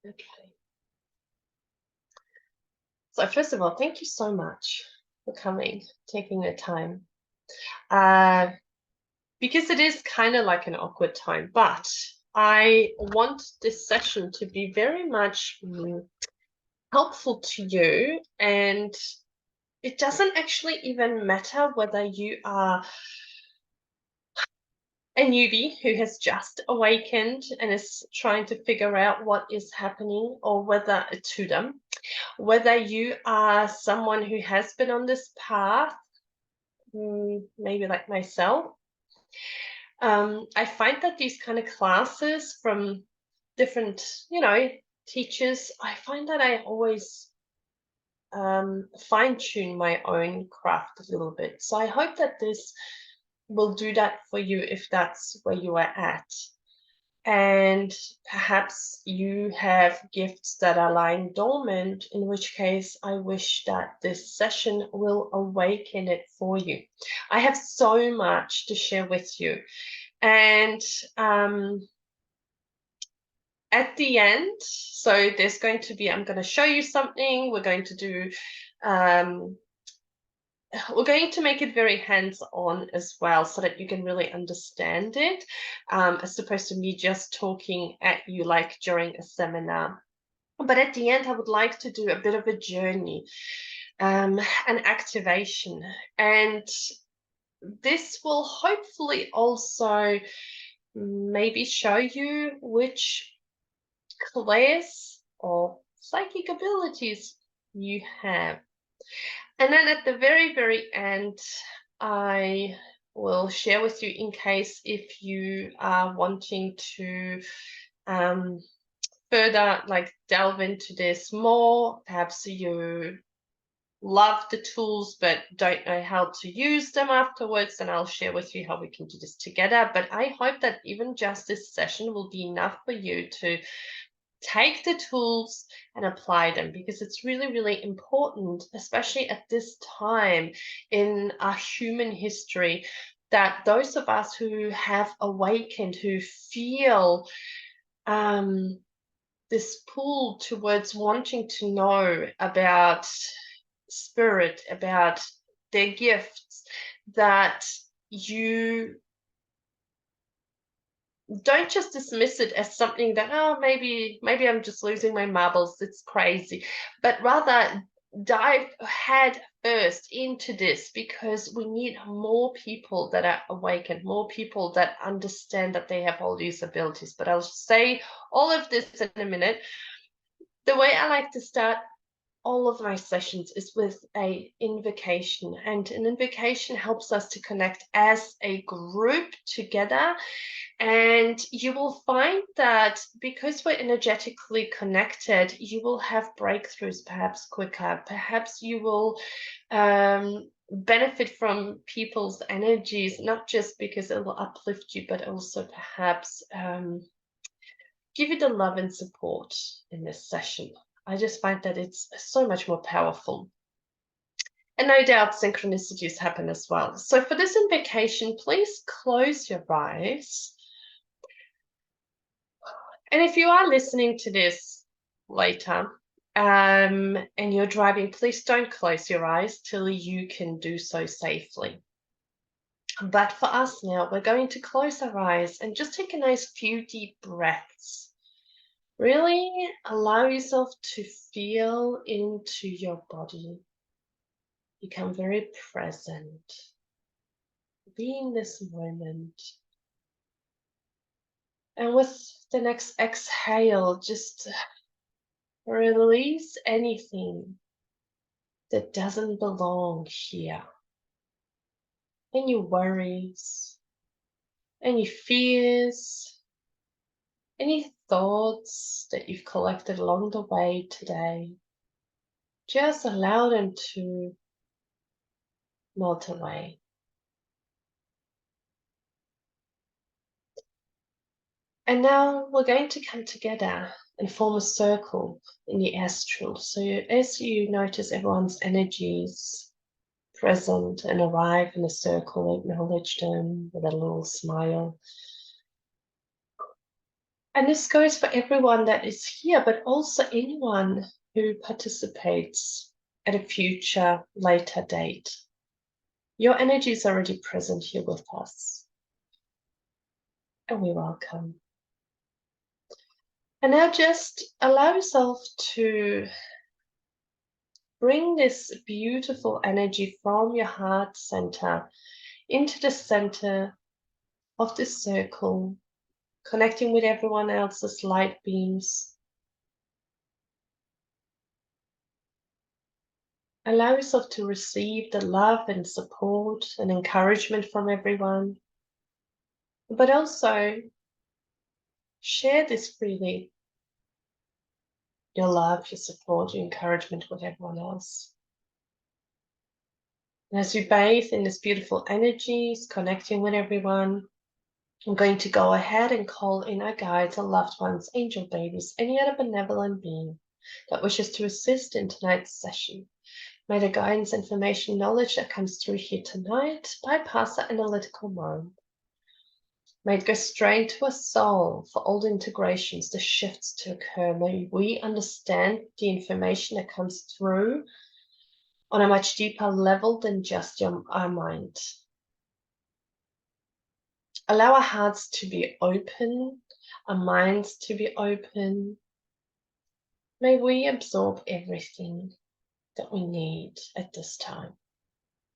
Okay. So first of all, thank you so much for coming, taking the time. Uh, because it is kind of like an awkward time, but I want this session to be very much helpful to you. And it doesn't actually even matter whether you are a newbie who has just awakened and is trying to figure out what is happening, or whether to them, whether you are someone who has been on this path, maybe like myself. I find that these kind of classes from different, teachers, I find that I always fine tune my own craft a little bit. So I hope that this will do that for you if that's where you are at. And perhaps you have gifts that are lying dormant, in which case I wish that this session will awaken it for you. I have so much to share with you. And at the end, so there's going to be, I'm going to show you something. We're going to do, we're going to make it very hands-on as well, so that you can really understand it, as opposed to me just talking at you like during a seminar. But at the end, I would like to do a bit of a journey, an activation. And this will hopefully also maybe show you which clairs or psychic abilities you have. And then at the very, very end, I will share with you, in case if you are wanting to further like delve into this more, perhaps you love the tools but don't know how to use them afterwards, then I'll share with you how we can do this together. But I hope that even just this session will be enough for you to take the tools and apply them, because it's really, really important, especially at this time in our human history, that those of us who have awakened, who feel this pull towards wanting to know about spirit, about their gifts, that you don't just dismiss it as something that, oh, maybe I'm just losing my marbles, it's crazy, but rather dive head first into this, because we need more people that are awakened, more people that understand that they have all these abilities. But I'll say all of this in a minute. The way I like to start all of my sessions is with a invocation, and an invocation helps us to connect as a group together. And you will find that because we're energetically connected, you will have breakthroughs perhaps quicker. Perhaps you will benefit from people's energies, not just because it will uplift you, but also perhaps give you the love and support in this session. I just find that it's so much more powerful. And no doubt synchronicities happen as well. So for this invocation, please close your eyes. And if you are listening to this later, and you're driving, please don't close your eyes till you can do so safely. But for us now, we're going to close our eyes and just take a nice few deep breaths. Really allow yourself to feel into your body. Become very present. Be in this moment. And with the next exhale, just release anything that doesn't belong here. Any worries, any fears, any thoughts that you've collected along the way today. Just allow them to melt away. And now we're going to come together and form a circle in the astral. So as you notice everyone's energies present and arrive in a circle, acknowledge them with a little smile. And this goes for everyone that is here, but also anyone who participates at a future later date. Your energy is already present here with us, and we welcome. And now just allow yourself to bring this beautiful energy from your heart center into the center of this circle, connecting with everyone else's light beams. Allow yourself to receive the love and support and encouragement from everyone, but also share this freely. Your love, your support, your encouragement with everyone else. And as you bathe in this beautiful energies, connecting with everyone, I'm going to go ahead and call in our guides, our loved ones, angel babies, any other benevolent being that wishes to assist in tonight's session. May the guidance, information, knowledge that comes through here tonight bypass the analytical mind. May it go straight to a soul for all the integrations, the shifts to occur. May we understand the information that comes through on a much deeper level than just our mind. Allow our hearts to be open, our minds to be open. May we absorb everything that we need at this time.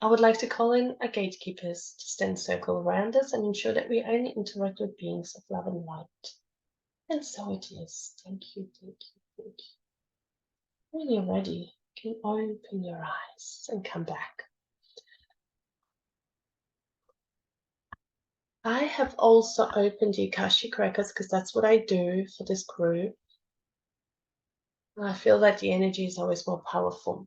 I would like to call in our gatekeepers to stand circle around us and ensure that we only interact with beings of love and light. And so it is. Thank you, thank you, thank you. When you're ready, you can open your eyes and come back. I have also opened the Akashic Records because that's what I do for this group. I feel that the energy is always more powerful.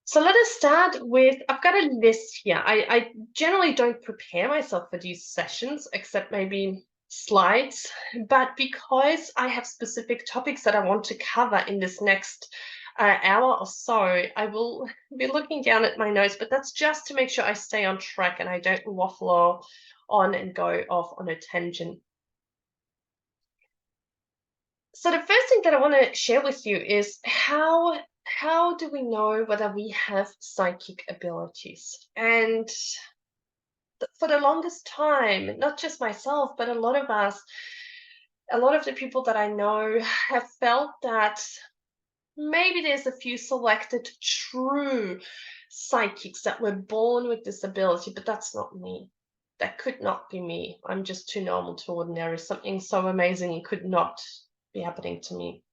So let us start with, I've got a list here. I generally don't prepare myself for these sessions, except maybe slides, but because I have specific topics that I want to cover in this next hour or so, I will be looking down at my notes, but that's just to make sure I stay on track and I don't waffle on and go off on a tangent. So the first thing that I want to share with you is how do we know whether we have psychic abilities? And for the longest time, not just myself, but a lot of us, a lot of the people that I know have felt that maybe there's a few selected true psychics that were born with this ability, but that's not me. That could not be me. I'm just too normal, too ordinary. Something so amazing could not be happening to me.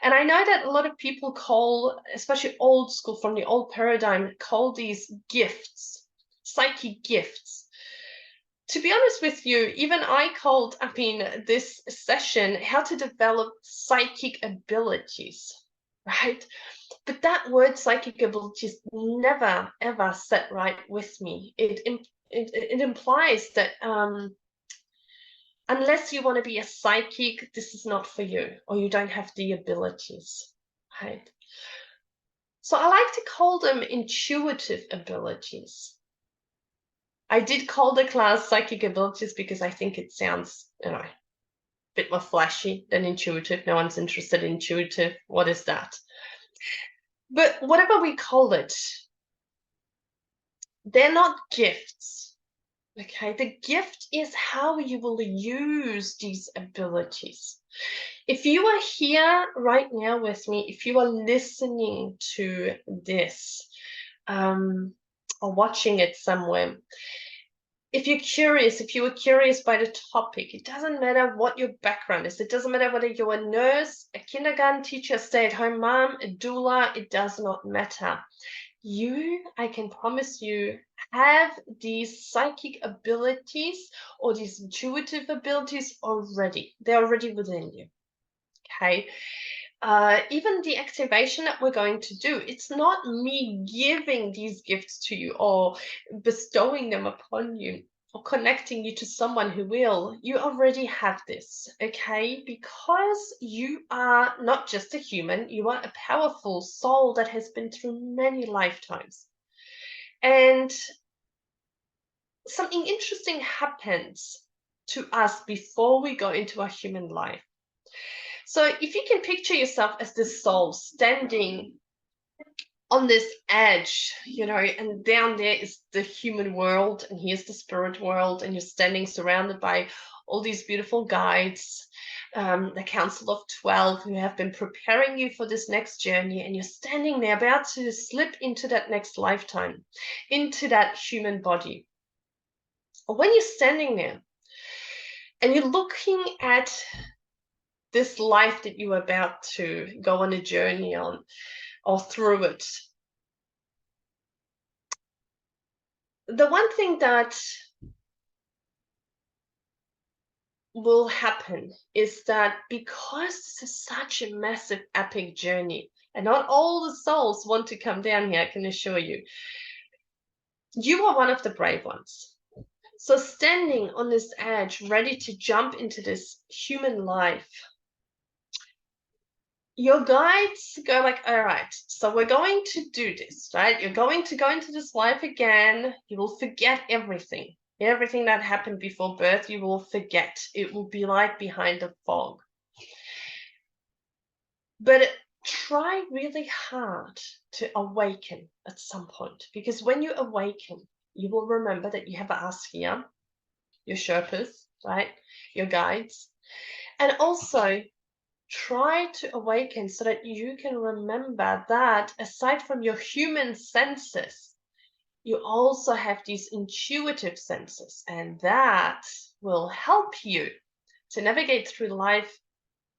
And I know that a lot of people call, especially old school, from the old paradigm, call these gifts, psychic gifts. To be honest with you, even I called, this session, how to develop psychic abilities, right? But that word psychic abilities never, ever sat right with me. It implies that unless you want to be a psychic, this is not for you, or you don't have the abilities, right? So I like to call them intuitive abilities. I did call the class psychic abilities because I think it sounds, a bit more flashy than intuitive. No one's interested in intuitive. What is that? But whatever we call it, they're not gifts. Okay, the gift is how you will use these abilities. If you are here right now with me, if you are listening to this or watching it somewhere, if you're curious, if you were curious by the topic, it doesn't matter what your background is. It doesn't matter whether you're a nurse, a kindergarten teacher, stay-at-home mom, a doula, it does not matter. You, I can promise you, have these psychic abilities or these intuitive abilities already. They're already within you, okay? Even the activation that we're going to do, it's not me giving these gifts to you or bestowing them upon you or connecting you to someone who will. You already have this, okay? Because you are not just a human, you are a powerful soul that has been through many lifetimes. And something interesting happens to us before we go into our human life. So if you can picture yourself as this soul standing on this edge, and down there is the human world, and here's the spirit world, and you're standing surrounded by all these beautiful guides, the Council of 12, who have been preparing you for this next journey, and you're standing there about to slip into that next lifetime, into that human body. When you're standing there and you're looking at this life that you're about to go on a journey on or through it, the one thing that will happen is that because this is such a massive epic journey, and not all the souls want to come down here, I can assure you, you are one of the brave ones. So standing on this edge, ready to jump into this human life, your guides go like, all right, so we're going to do this, right? You're going to go into this life again. You will forget everything. Everything that happened before birth, you will forget. It will be like behind a fog. But try really hard to awaken at some point, because when you awaken, you will remember that you have us here, your Sherpas, right? Your guides. And also try to awaken so that you can remember that aside from your human senses, you also have these intuitive senses, and that will help you to navigate through life,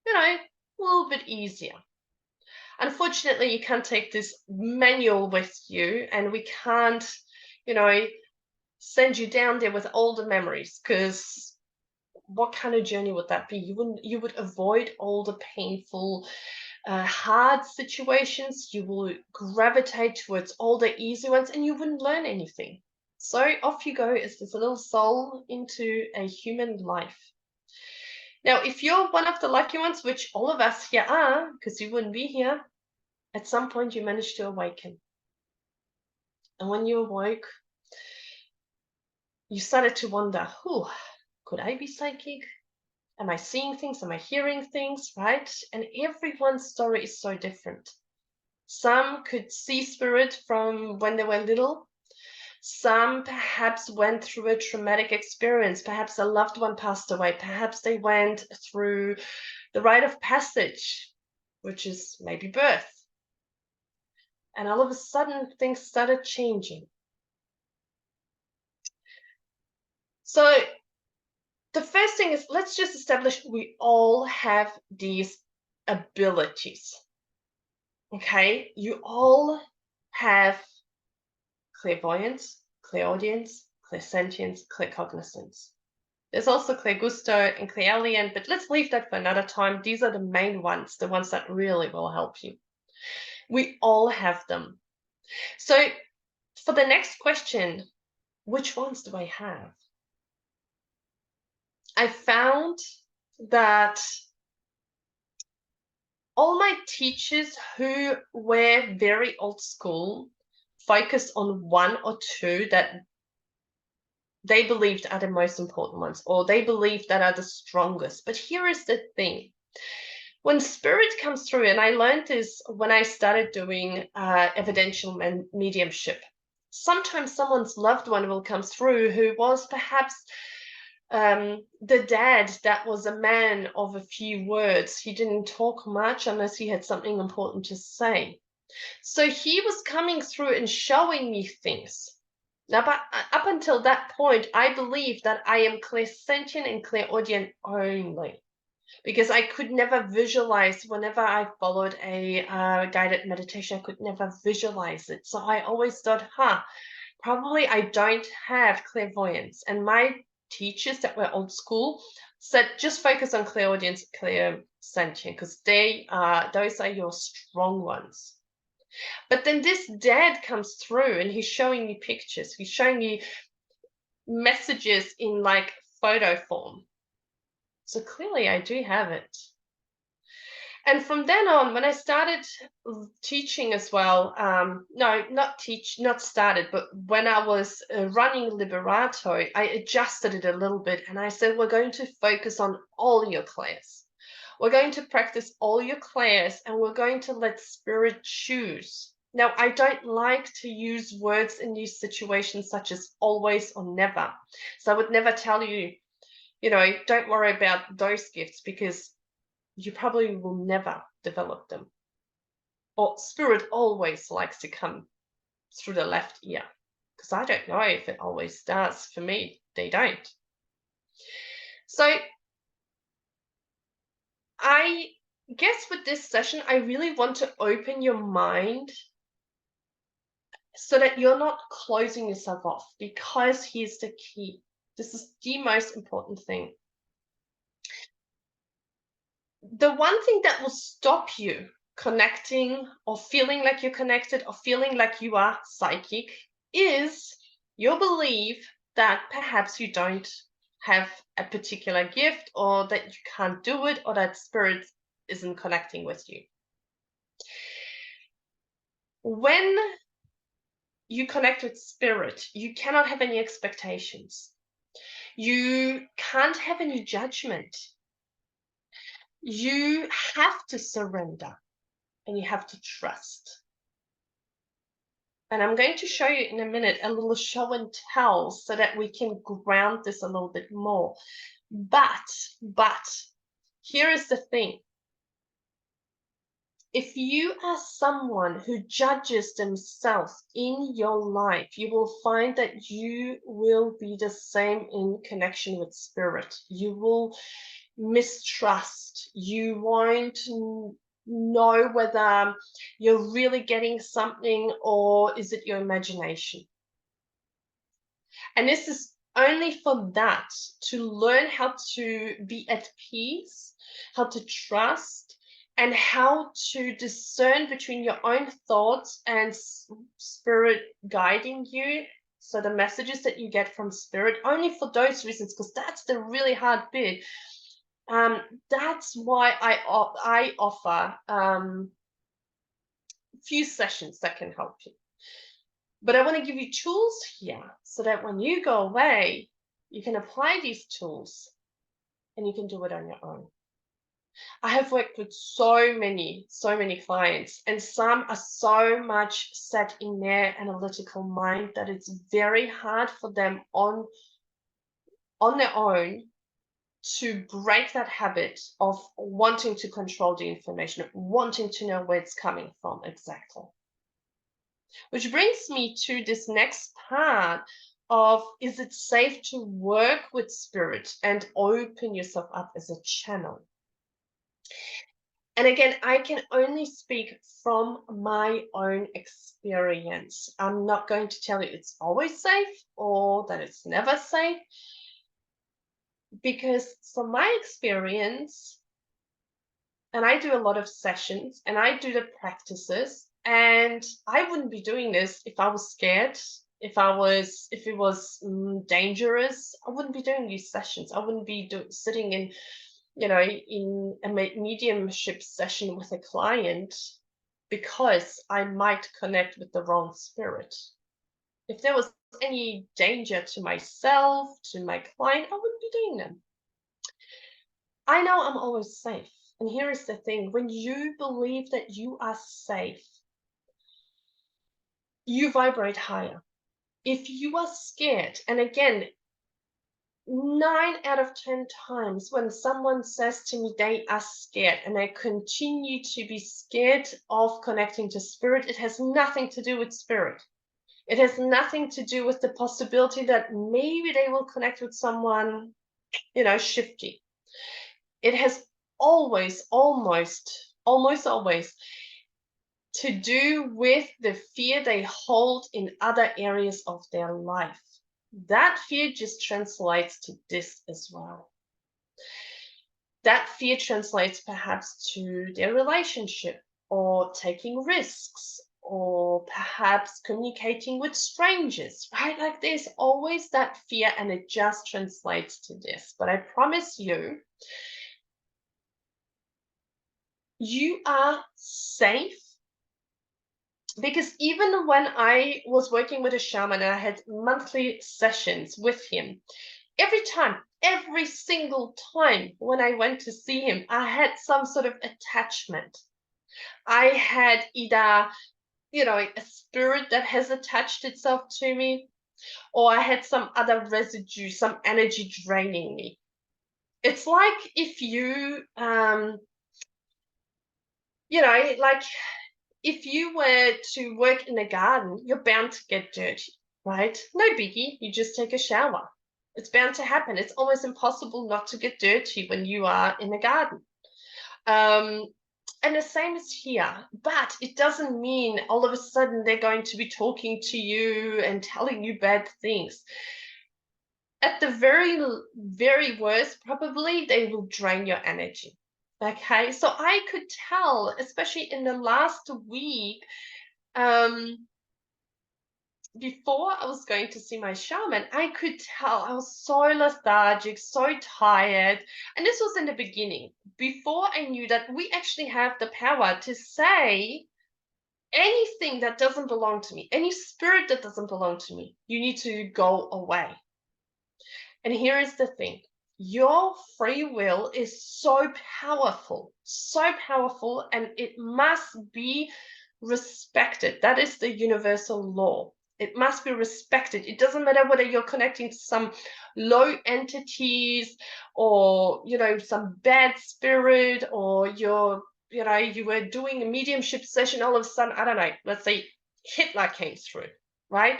a little bit easier. Unfortunately, you can't take this manual with you, and we can't, send you down there with all the memories, because what kind of journey would that be? You would avoid all the painful, hard situations. You will gravitate towards all the easy ones, and you wouldn't learn anything. So off you go as this little soul into a human life. Now, if you're one of the lucky ones, which all of us here are, because you wouldn't be here, at some point you managed to awaken. And when you awoke, you started to wonder, could I be psychic? Am I seeing things? Am I hearing things, right? And everyone's story is so different. Some could see spirit from when they were little. Some perhaps went through a traumatic experience. Perhaps a loved one passed away. Perhaps they went through the rite of passage, which is maybe birth. And all of a sudden, things started changing. So the first thing is, let's just establish we all have these abilities. Okay, you all have clairvoyance, clairaudience, clairsentience, claircognizance. There's also clairgusto and clairalien, but let's leave that for another time. These are the main ones, the ones that really will help you. We all have them. So for the next question, which ones do I have? I found that all my teachers who were very old school focused on one or two that they believed are the most important ones, or they believe that are the strongest. But here is the thing. When spirit comes through, and I learned this when I started doing evidential mediumship, sometimes someone's loved one will come through who was perhaps the dad that was a man of a few words. He didn't talk much unless he had something important to say. So he was coming through and showing me things. Now, but up until that point, I believed that I am clairsentient and clairaudient only, because I could never visualize. Whenever I followed a guided meditation, I could never visualize it. So I always thought, probably I don't have clairvoyance. And my teachers that were old school said, just focus on clairaudience, clairsentient, because those are your strong ones. But then this dad comes through and he's showing me pictures. He's showing me messages in like photo form. So clearly I do have it. And from then on, when I started teaching as well, no, not started, but when I was running Liberato, I adjusted it a little bit and I said, we're going to focus on all your class. We're going to practice all your class and we're going to let spirit choose. Now, I don't like to use words in these situations such as always or never. So I would never tell you, don't worry about those gifts because you probably will never develop them. Or spirit always likes to come through the left ear. Because I don't know if it always does. For me, they don't. So I guess with this session, I really want to open your mind so that you're not closing yourself off, because here's the key. This is the most important thing. The one thing that will stop you connecting or feeling like you're connected or feeling like you are psychic is your belief that perhaps you don't have a particular gift, or that you can't do it, or that spirit isn't connecting with you. When you connect with spirit, you cannot have any expectations. You can't have any judgment. You have to surrender and you have to trust. And I'm going to show you in a minute a little show and tell so that we can ground this a little bit more. But here is the thing. If you are someone who judges themselves in your life, you will find that you will be the same in connection with spirit. You will mistrust. You won't know whether you're really getting something or is it your imagination. And this is only for that, to learn how to be at peace, how to trust, and how to discern between your own thoughts and spirit guiding you. So the messages that you get from spirit, only for those reasons, because that's the really hard bit. That's why I offer few sessions that can help you. But I want to give you tools here so that when you go away, you can apply these tools and you can do it on your own. I have worked with so many clients, and some are so much set in their analytical mind that it's very hard for them on their own to break that habit of wanting to control the information, wanting to know where it's coming from exactly. Which brings me to this next part of, is it safe to work with spirit and open yourself up as a channel? And again, I can only speak from my own experience. I'm not going to tell you it's always safe or that it's never safe, because from my experience, and I do a lot of sessions and I do the practices, and I wouldn't be doing this if I was scared, if it was dangerous. I wouldn't be doing these sessions. I wouldn't be sitting in a mediumship session with a client, because I might connect with the wrong spirit. If there was any danger to myself, to my client, I wouldn't be doing them. I know I'm always safe. And here is the thing, when you believe that you are safe, you vibrate higher. If you are scared, and again, 9 out of 10 times when someone says to me they are scared and they continue to be scared of connecting to spirit, it has nothing to do with spirit. It has nothing to do with the possibility that maybe they will connect with someone, shifty. It has always, almost always, to do with the fear they hold in other areas of their life. That fear just translates to this as well. That fear translates perhaps to their relationship, or taking risks, or perhaps communicating with strangers, right? Like there's always that fear, and it just translates to this. But I promise you, You are safe. Because even when I was working with a shaman and I had monthly sessions with him, every single time when I went to see him, I had some sort of attachment. I had either, a spirit that has attached itself to me, or I had some other residue, some energy draining me. It's like if you, like if you were to work in a garden, you're bound to get dirty, right? No biggie, you just take a shower. It's bound to happen. It's almost impossible not to get dirty when you are in a garden. Um, and the same is here, but it doesn't mean all of a sudden they're going to be talking to you and telling you bad things. At the very, very worst, probably they will drain your energy. Okay, so I could tell, especially in the last week, before I was going to see my shaman, I could tell I was so lethargic, so tired. And this was in the beginning, before I knew that we actually have the power to say anything that doesn't belong to me, any spirit that doesn't belong to me, you need to go away. And here is the thing. Your free will is so powerful, and it must be respected. That is the universal law. It must be respected. It doesn't matter whether you're connecting to some low entities or, some bad spirit, or you were doing a mediumship session, all of a sudden, I don't know, let's say Hitler came through, right?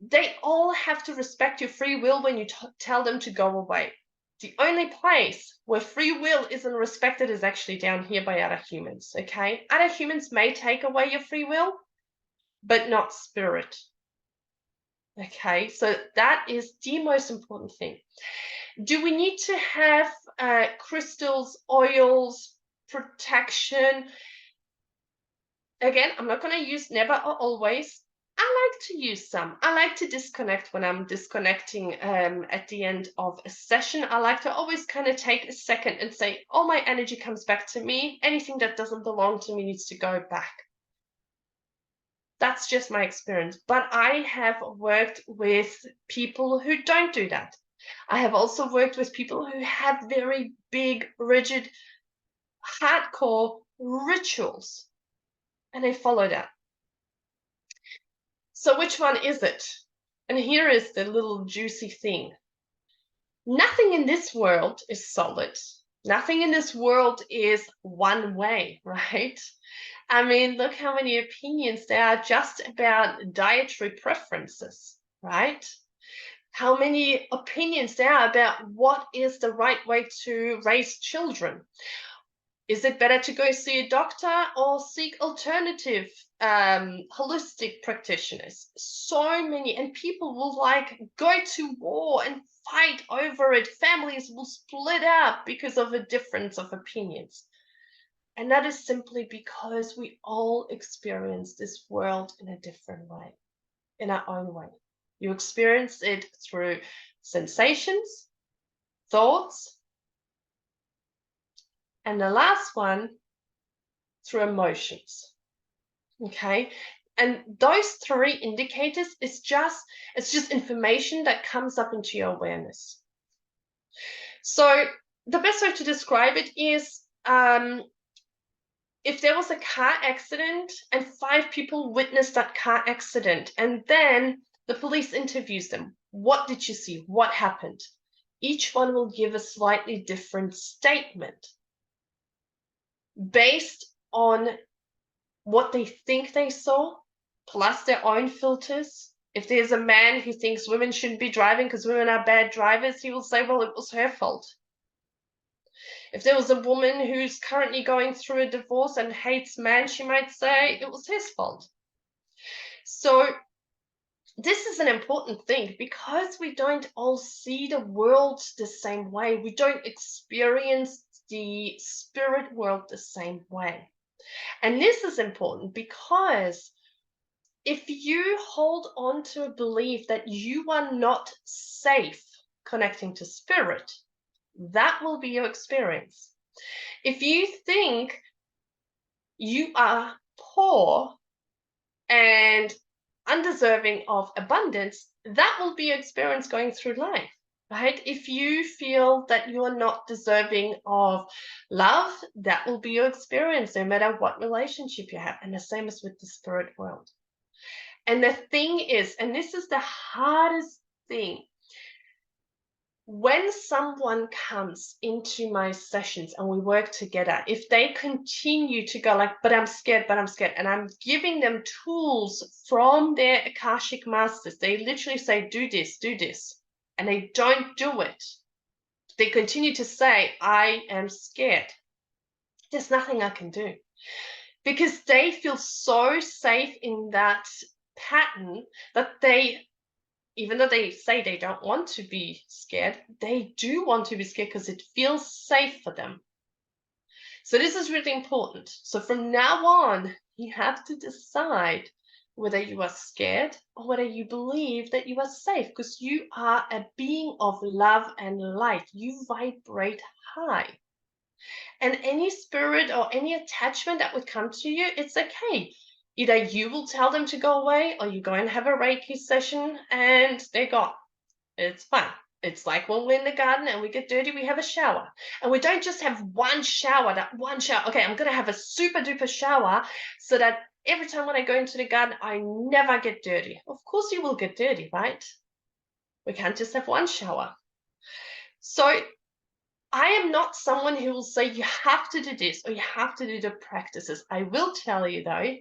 They all have to respect your free will when you tell them to go away. The only place where free will isn't respected is actually down here by other humans, okay? Other humans may take away your free will, but not spirit. Okay, so that is the most important thing. Do we need to have crystals, oils, protection? Again, I'm not going to use never or always. I like to use some. I like to disconnect when I'm disconnecting at the end of a session. I like to always kind of take a second and say, all my energy comes back to me. Anything that doesn't belong to me needs to go back. That's just my experience. But I have worked with people who don't do that. I have also worked with people who have very big, rigid, hardcore rituals, and they follow that. So which one is it? And here is the little juicy thing. Nothing in this world is solid. Nothing in this world is one way, right? I mean, look how many opinions there are just about dietary preferences, right? How many opinions there are about what is the right way to raise children. Is it better to go see a doctor or seek alternative holistic practitioners? So many, and people will go to war and fight over it. Families will split up because of a difference of opinions. And that is simply because we all experience this world in a different way, in our own way. You experience it through sensations, thoughts, and the last one, through emotions. Okay, and those three indicators it's just information that comes up into your awareness. So the best way to describe it is if there was a car accident and 5 people witnessed that car accident, and then the police interviews them, what did you see, what happened? Each one will give a slightly different statement based on what they think they saw, plus their own filters. If there's a man who thinks women shouldn't be driving because women are bad drivers, he will say, well, it was her fault. If there was a woman who's currently going through a divorce and hates men, she might say it was his fault. So this is an important thing because we don't all see the world the same way. We don't experience the spirit world the same way. And this is important because if you hold on to a belief that you are not safe connecting to spirit, that will be your experience. If you think you are poor and undeserving of abundance, that will be your experience going through life, right? If you feel that you're not deserving of love, that will be your experience no matter what relationship you have. And the same as with the spirit world. And the thing is, and this is the hardest thing, when someone comes into my sessions and we work together, if they continue to go like, but I'm scared, and I'm giving them tools from their Akashic masters, they literally say, do this, and they don't do it. They continue to say, I am scared. There's nothing I can do, because they feel so safe in that pattern that they, even though they say they don't want to be scared, they do want to be scared because it feels safe for them. So this is really important. So from now on, you have to decide whether you are scared or whether you believe that you are safe, because you are a being of love and light. You vibrate high. And any spirit or any attachment that would come to you, it's okay. Either you will tell them to go away, or you go and have a Reiki session and they're gone. It's fun. It's like when we're in the garden and we get dirty, we have a shower. And we don't just have one shower, Okay, I'm going to have a super duper shower so that every time when I go into the garden, I never get dirty. Of course you will get dirty, right? We can't just have one shower. So I am not someone who will say you have to do this or you have to do the practices. I will tell you though,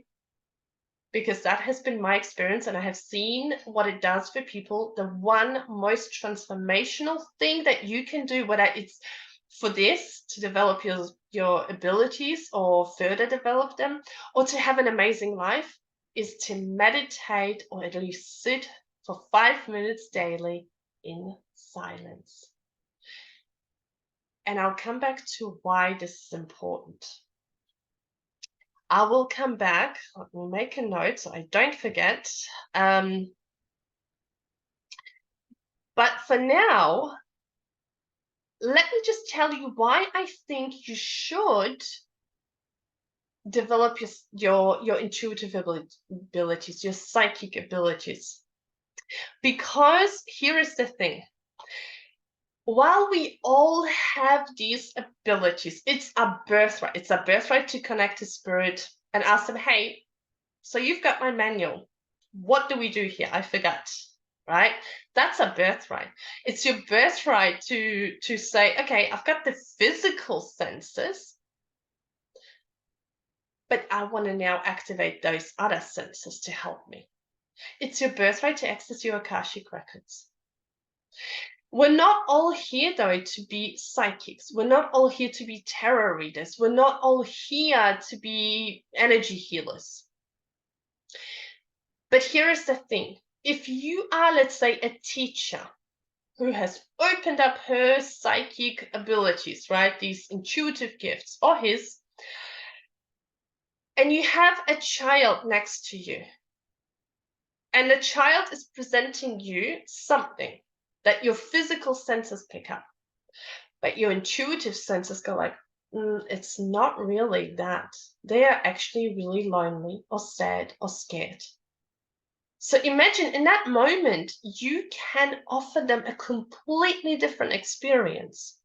because that has been my experience and I have seen what it does for people. The one most transformational thing that you can do, whether it's for this to develop your abilities or further develop them, or to have an amazing life, is to meditate or at least sit for 5 minutes daily in silence. And I'll come back to why this is important. I will come back. Let me make a note so I don't forget. But for now, let me just tell you why I think you should develop your intuitive abilities, your psychic abilities. Because here is the thing. While we all have these abilities, it's a birthright. It's a birthright to connect to spirit and ask them, hey, so you've got my manual. What do we do here? I forgot, right? That's a birthright. It's your birthright to say, okay, I've got the physical senses, but I want to now activate those other senses to help me. It's your birthright to access your Akashic records. We're not all here, though, to be psychics. We're not all here to be tarot readers. We're not all here to be energy healers. But here is the thing. If you are, let's say, a teacher who has opened up her psychic abilities, right, these intuitive gifts, or his, and you have a child next to you, and the child is presenting you something that your physical senses pick up, but your intuitive senses go like, it's not really that. They are actually really lonely or sad or scared. So imagine in that moment, you can offer them a completely different experience.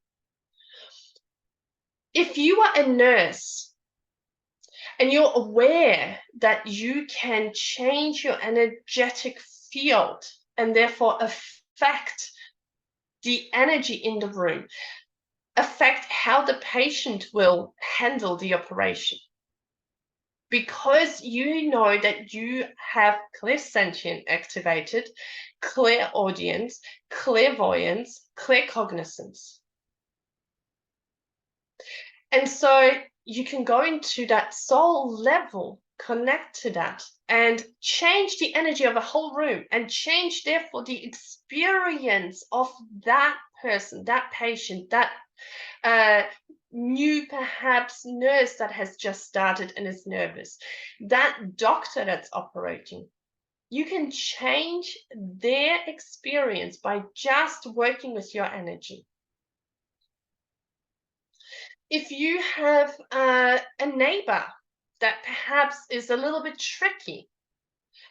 If you are a nurse and you're aware that you can change your energetic field and therefore affect the energy in the room, affect how the patient will handle the operation, because you know that you have clairsentient activated, clairaudience, clairvoyance, claircognizance. And so you can go into that soul level, connect to that, and change the energy of a whole room, and change, therefore, the experience of that person, that patient, that new perhaps nurse that has just started and is nervous, that doctor that's operating. You can change their experience by just working with your energy. If you have a neighbor that perhaps is a little bit tricky,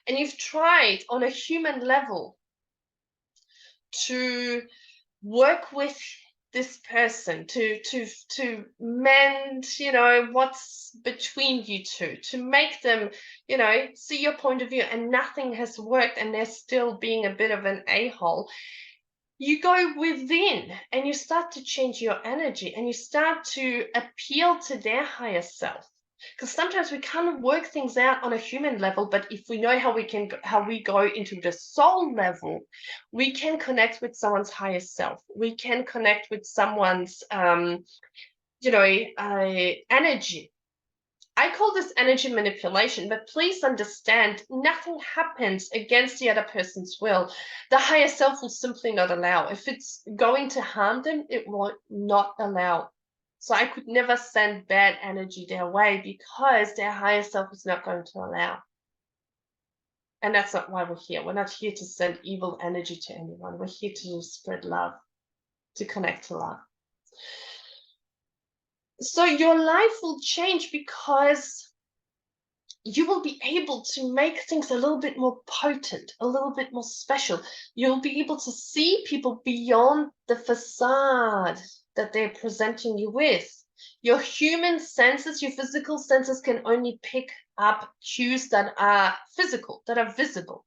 and you've tried on a human level to work with this person to mend, what's between you two, to make them, see your point of view, and nothing has worked and they're still being a bit of an a-hole, you go within and you start to change your energy and you start to appeal to their higher self. Because sometimes we can't work things out on a human level, but if we know how we go into the soul level, we can connect with someone's higher self. We can connect with someone's energy. I call this energy manipulation, but please understand, nothing happens against the other person's will. The higher self will simply not allow. If it's going to harm them, it will not allow. So I could never send bad energy their way because their higher self is not going to allow. And that's not why we're here. We're not here to send evil energy to anyone. We're here to spread love, to connect to love. So your life will change because you will be able to make things a little bit more potent, a little bit more special. You'll be able to see people beyond the facade that they're presenting you with. Your human senses, your physical senses can only pick up cues that are physical, that are visible.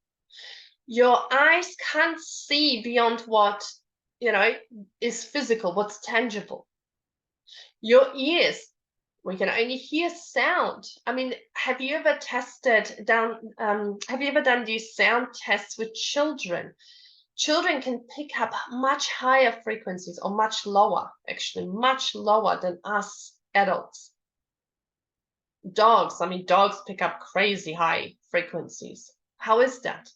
Your eyes can't see beyond what, is physical, what's tangible. Your ears, we can only hear sound. I mean, have you ever done these sound tests with children? Children can pick up much higher frequencies, or much lower, actually, much lower than us adults. Dogs pick up crazy high frequencies. How is that?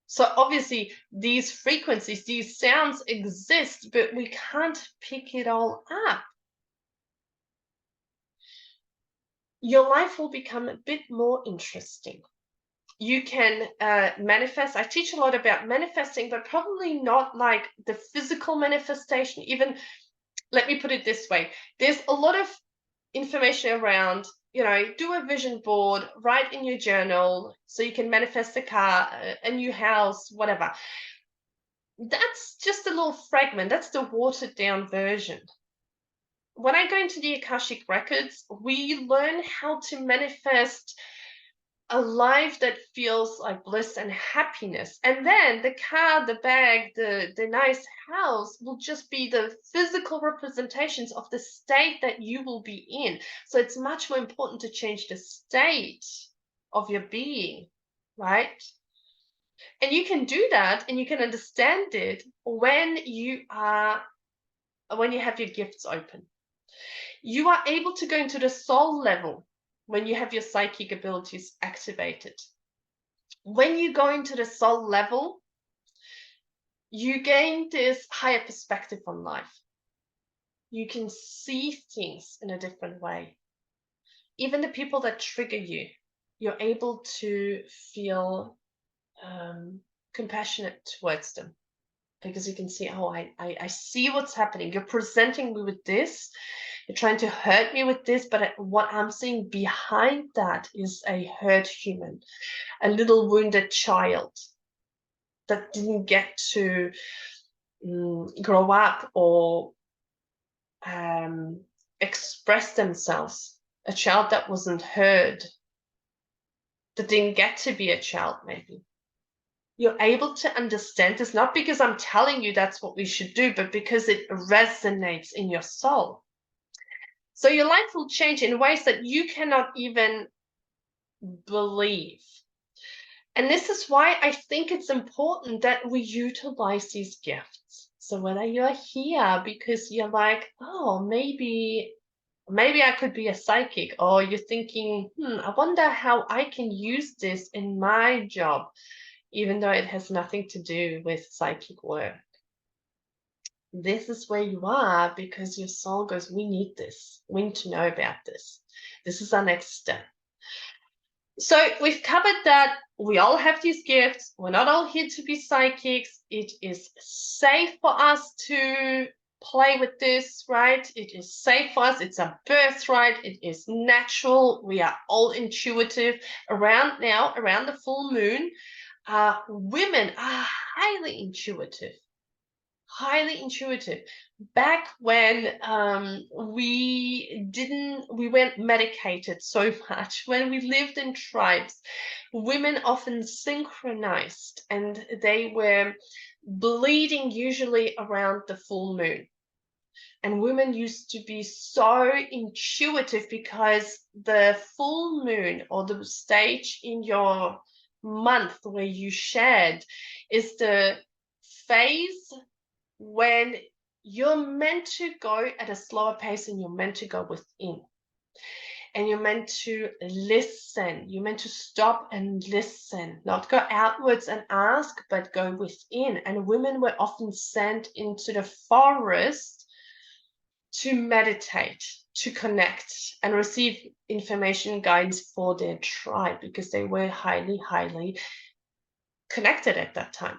So obviously these frequencies, these sounds exist, but we can't pick it all up. Your life will become a bit more interesting. You can manifest. I teach a lot about manifesting, but probably not like the physical manifestation. Even, let me put it this way, there's a lot of information around, do a vision board, write in your journal so you can manifest a car, a new house, whatever. That's just a little fragment. That's the watered down version. When I go into the Akashic records, we learn how to manifest a life that feels like bliss and happiness. And then the car, the bag, the nice house will just be the physical representations of the state that you will be in. So it's much more important to change the state of your being, right? And you can do that and you can understand it when you have your gifts open. You are able to go into the soul level when you have your psychic abilities activated. When you go into the soul level, you gain this higher perspective on life. You can see things in a different way. Even the people that trigger you, you're able to feel compassionate towards them, because you can see, oh, I see what's happening. You're presenting me with this. You're trying to hurt me with this, but what I'm seeing behind that is a hurt human, a little wounded child that didn't get to grow up or express themselves, a child that wasn't heard, that didn't get to be a child maybe. You're able to understand this, not because I'm telling you that's what we should do, but because it resonates in your soul. So your life will change in ways that you cannot even believe. And this is why I think it's important that we utilize these gifts. So whether you're here because you're like, oh, maybe I could be a psychic, or you're thinking, I wonder how I can use this in my job, even though it has nothing to do with psychic work. This is where you are because your soul goes, we need this. We need to know about this. This is our next step. So we've covered that we all have these gifts. We're not all here to be psychics. It is safe for us to play with this, right? It is safe for us. It's a birthright. It is natural. We are all intuitive. Around the full moon, women are highly intuitive. Highly intuitive. Back when we weren't medicated so much, when we lived in tribes, women often synchronized and they were bleeding usually around the full moon. And women used to be so intuitive because the full moon, or the stage in your month where you shed, is the phase when you're meant to go at a slower pace and you're meant to go within. And you're meant to listen. You're meant to stop and listen, not go outwards and ask, but go within. And women were often sent into the forest to meditate, to connect, and receive information guides for their tribe because they were highly, highly connected at that time.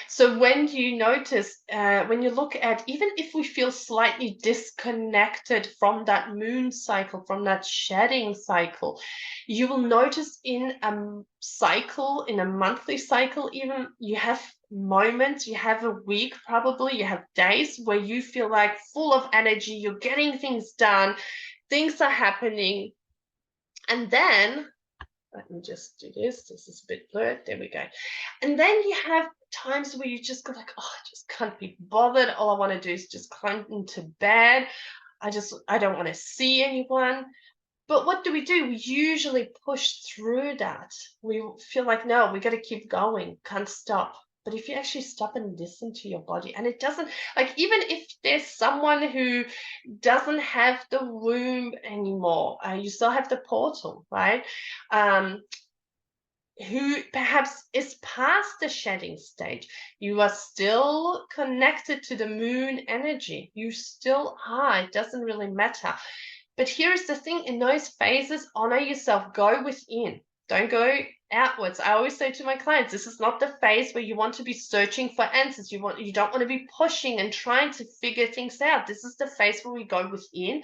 So when you notice, when you look at, even if we feel slightly disconnected from that moon cycle, from that shedding cycle, you will notice in a cycle, in a monthly cycle, even you have moments, you have a week, probably you have days where you feel like full of energy, you're getting things done, things are happening. And then, let me just do this is a bit blurred, there we go. And then you have times where you just go like, oh, I just can't be bothered. All I want to do is just climb into bed. I don't want to see anyone. But what do? We usually push through that. We feel like, no, we got to keep going, can't stop. But if you actually stop and listen to your body, and it doesn't, like, even if there's someone who doesn't have the womb anymore, you still have the portal, right? Who perhaps is past the shedding stage, you are still connected to the moon energy. You still are. It doesn't really matter. But here's the thing, in those phases, honor yourself, go within. Don't go outwards. I always say to my clients, this is not the phase where you want to be searching for answers. You don't want to be pushing and trying to figure things out. This is the phase where we go within.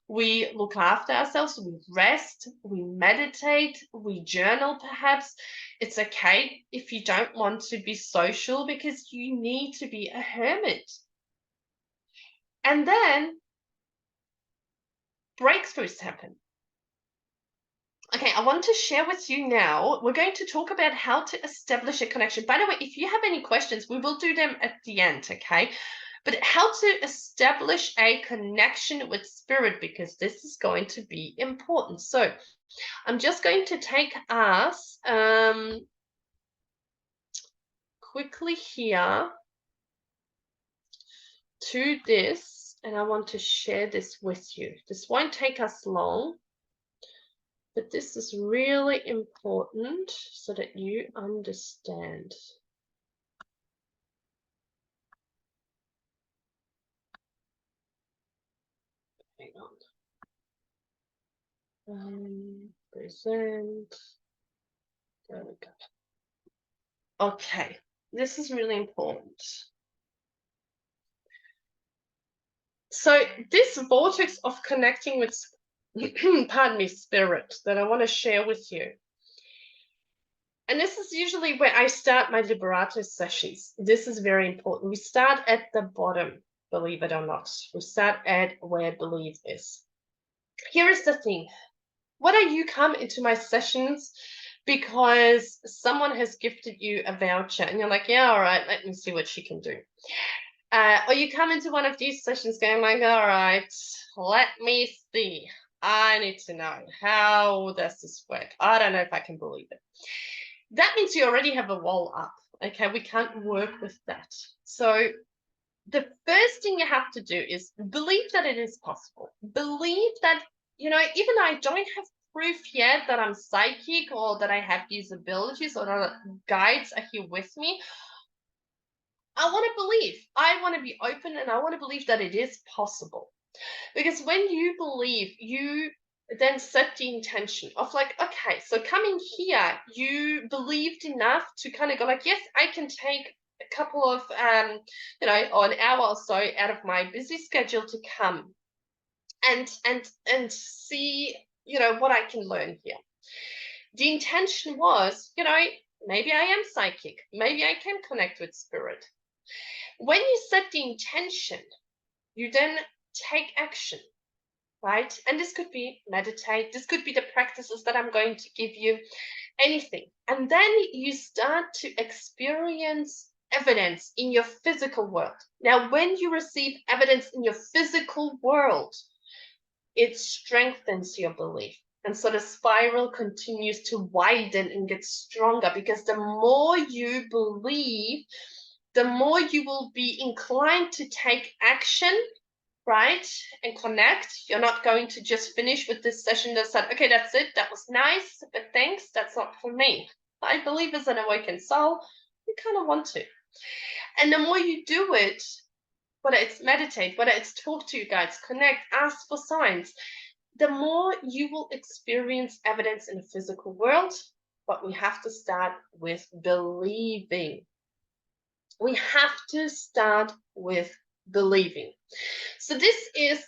We look after ourselves, we rest, we meditate, we journal perhaps. It's okay if you don't want to be social because you need to be a hermit. And then breakthroughs happen. Okay, I want to share with you now, we're going to talk about how to establish a connection. By the way, if you have any questions, we will do them at the end, okay? But how to establish a connection with spirit, because this is going to be important. So I'm just going to take us quickly here to this, and I want to share this with you. This won't take us long, but this is really important so that you understand. Hang on. Present. There we go. Okay, this is really important. So this vortex of connecting with, pardon me, spirit, that I want to share with you. And this is usually where I start my Liberato sessions. This is very important. We start at the bottom, believe it or not. We start at where belief is. Here is the thing. Whether you come into my sessions because someone has gifted you a voucher and you're like, yeah, all right, let me see what she can do. Or you come into one of these sessions going like, all right, let me see. I need to know, how does this work? I don't know if I can believe it. That means you already have a wall up. Okay, we can't work with that. So the first thing you have to do is believe that it is possible. Believe that, even though I don't have proof yet that I'm psychic or that I have these abilities or that guides are here with me, I want to believe. I want to be open and I want to believe that it is possible. Because when you believe, you then set the intention of like, okay, so coming here, you believed enough to kind of go like, yes, I can take a couple of, or an hour or so out of my busy schedule to come and see, what I can learn here. The intention was, maybe I am psychic. Maybe I can connect with spirit. When you set the intention, you then take action, right? And this could be meditate. This could be the practices that I'm going to give you, anything. And then you start to experience evidence in your physical world. Now, when you receive evidence in your physical world, it strengthens your belief. And so the spiral continues to widen and get stronger, because the more you believe, the more you will be inclined to take action, right? And connect. You're not going to just finish with this session and say, okay, that's it. That was nice, but thanks. That's not for me. I believe as an awakened soul, you kind of want to. And the more you do it, whether it's meditate, whether it's talk to you guys, connect, ask for signs, the more you will experience evidence in the physical world. But we have to start with believing. We have to start with believing. So this is,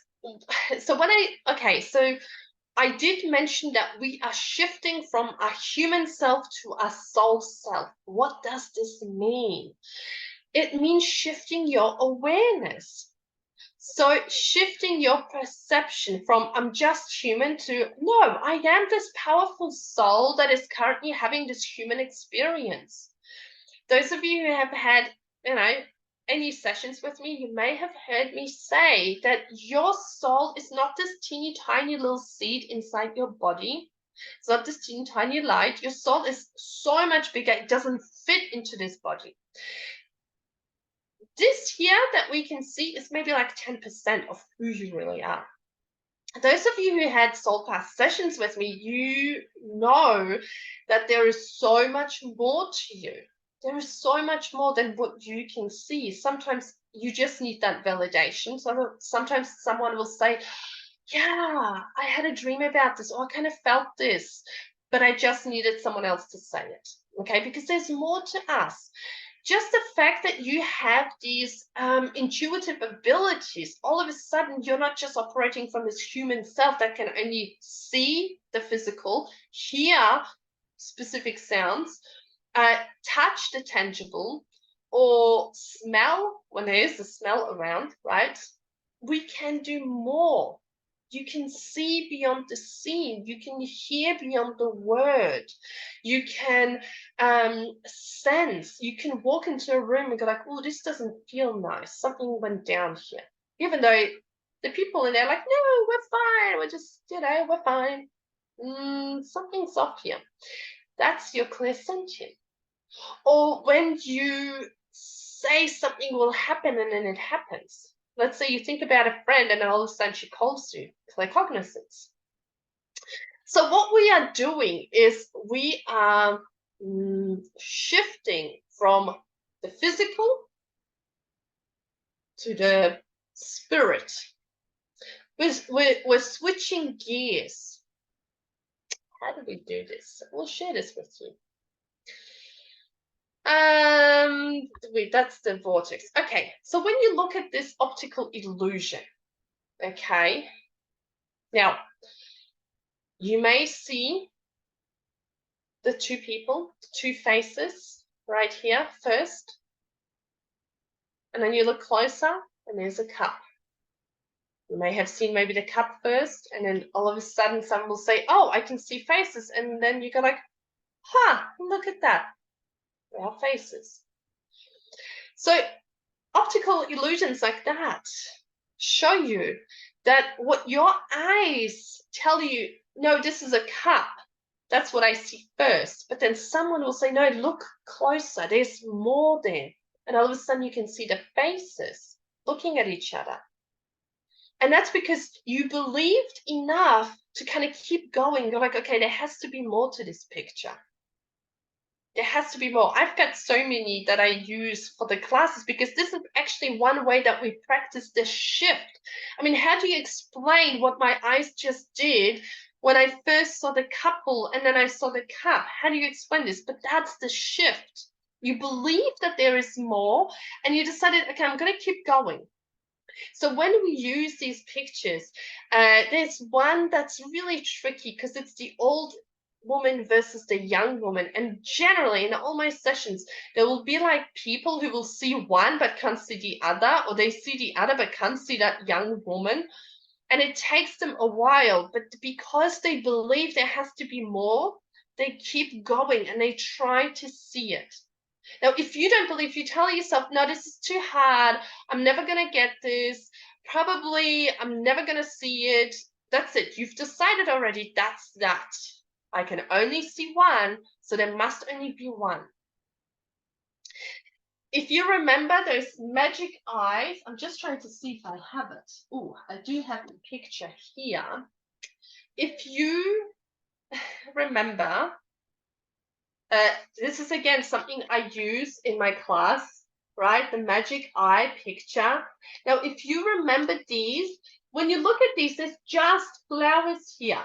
so I did mention that we are shifting from a human self to a soul self. What does this mean? It means shifting your awareness. So shifting your perception from I'm just human to no, I am this powerful soul that is currently having this human experience. Those of you who have had, any sessions with me, you may have heard me say that your soul is not this teeny tiny little seed inside your body. It's not this teeny tiny light. Your soul is so much bigger. It doesn't fit into this body. This here that we can see is maybe like 10% of who you really are. Those of you who had soul path sessions with me, you know that there is so much more to you. There is so much more than what you can see. Sometimes you just need that validation. So sometimes someone will say, yeah, I had a dream about this, or I kind of felt this, but I just needed someone else to say it. Okay, because there's more to us. Just the fact that you have these intuitive abilities, all of a sudden you're not just operating from this human self that can only see the physical, hear specific sounds, touch the tangible, or smell when there is a smell around, right? We can do more. You can see beyond the scene. You can hear beyond the word. You can sense. You can walk into a room and go like, oh, this doesn't feel nice. Something went down here. Even though the people in there are like, no, we're fine. We're just, we're fine. Something's off here. That's your clairsentient. Or when you say something will happen and then it happens. Let's say you think about a friend and then all of a sudden she calls you, claircognizance. So what we are doing is we are shifting from the physical to the spirit. We're switching gears. How do we do this? We'll share this with you. That's the vortex. Okay, so when you look at this optical illusion, okay, now you may see the two people, two faces right here first, and then you look closer and there's a cup. You may have seen maybe the cup first, and then all of a sudden someone will say, oh, I can see faces, and then you go like, huh, look at that, there are faces. So optical illusions like that show you that what your eyes tell you, no, this is a cup. That's what I see first. But then someone will say, no, look closer. There's more there. And all of a sudden you can see the faces looking at each other. And that's because you believed enough to kind of keep going. You're like, okay, there has to be more to this picture. There has to be more. I've got so many that I use for the classes because this is actually one way that we practice the shift. I mean, how do you explain what my eyes just did when I first saw the couple and then I saw the cup? How do you explain this? But that's the shift. You believe that there is more, and you decided, okay, I'm going to keep going. So when we use these pictures, there's one that's really tricky because it's the old woman versus the young woman. And generally, in all my sessions, there will be like people who will see one but can't see the other, or they see the other but can't see that young woman. And it takes them a while, but because they believe there has to be more, they keep going and they try to see it. Now, if you don't believe, you tell yourself, no, this is too hard. I'm never going to get this. Probably I'm never going to see it. That's it. You've decided already that's that. I can only see one, so there must only be one. If you remember those magic eyes, I'm just trying to see if I have it. Oh, I do have a picture here. If you remember, this is again something I use in my class, right? The magic eye picture. Now, if you remember these, when you look at these, there's just flowers here,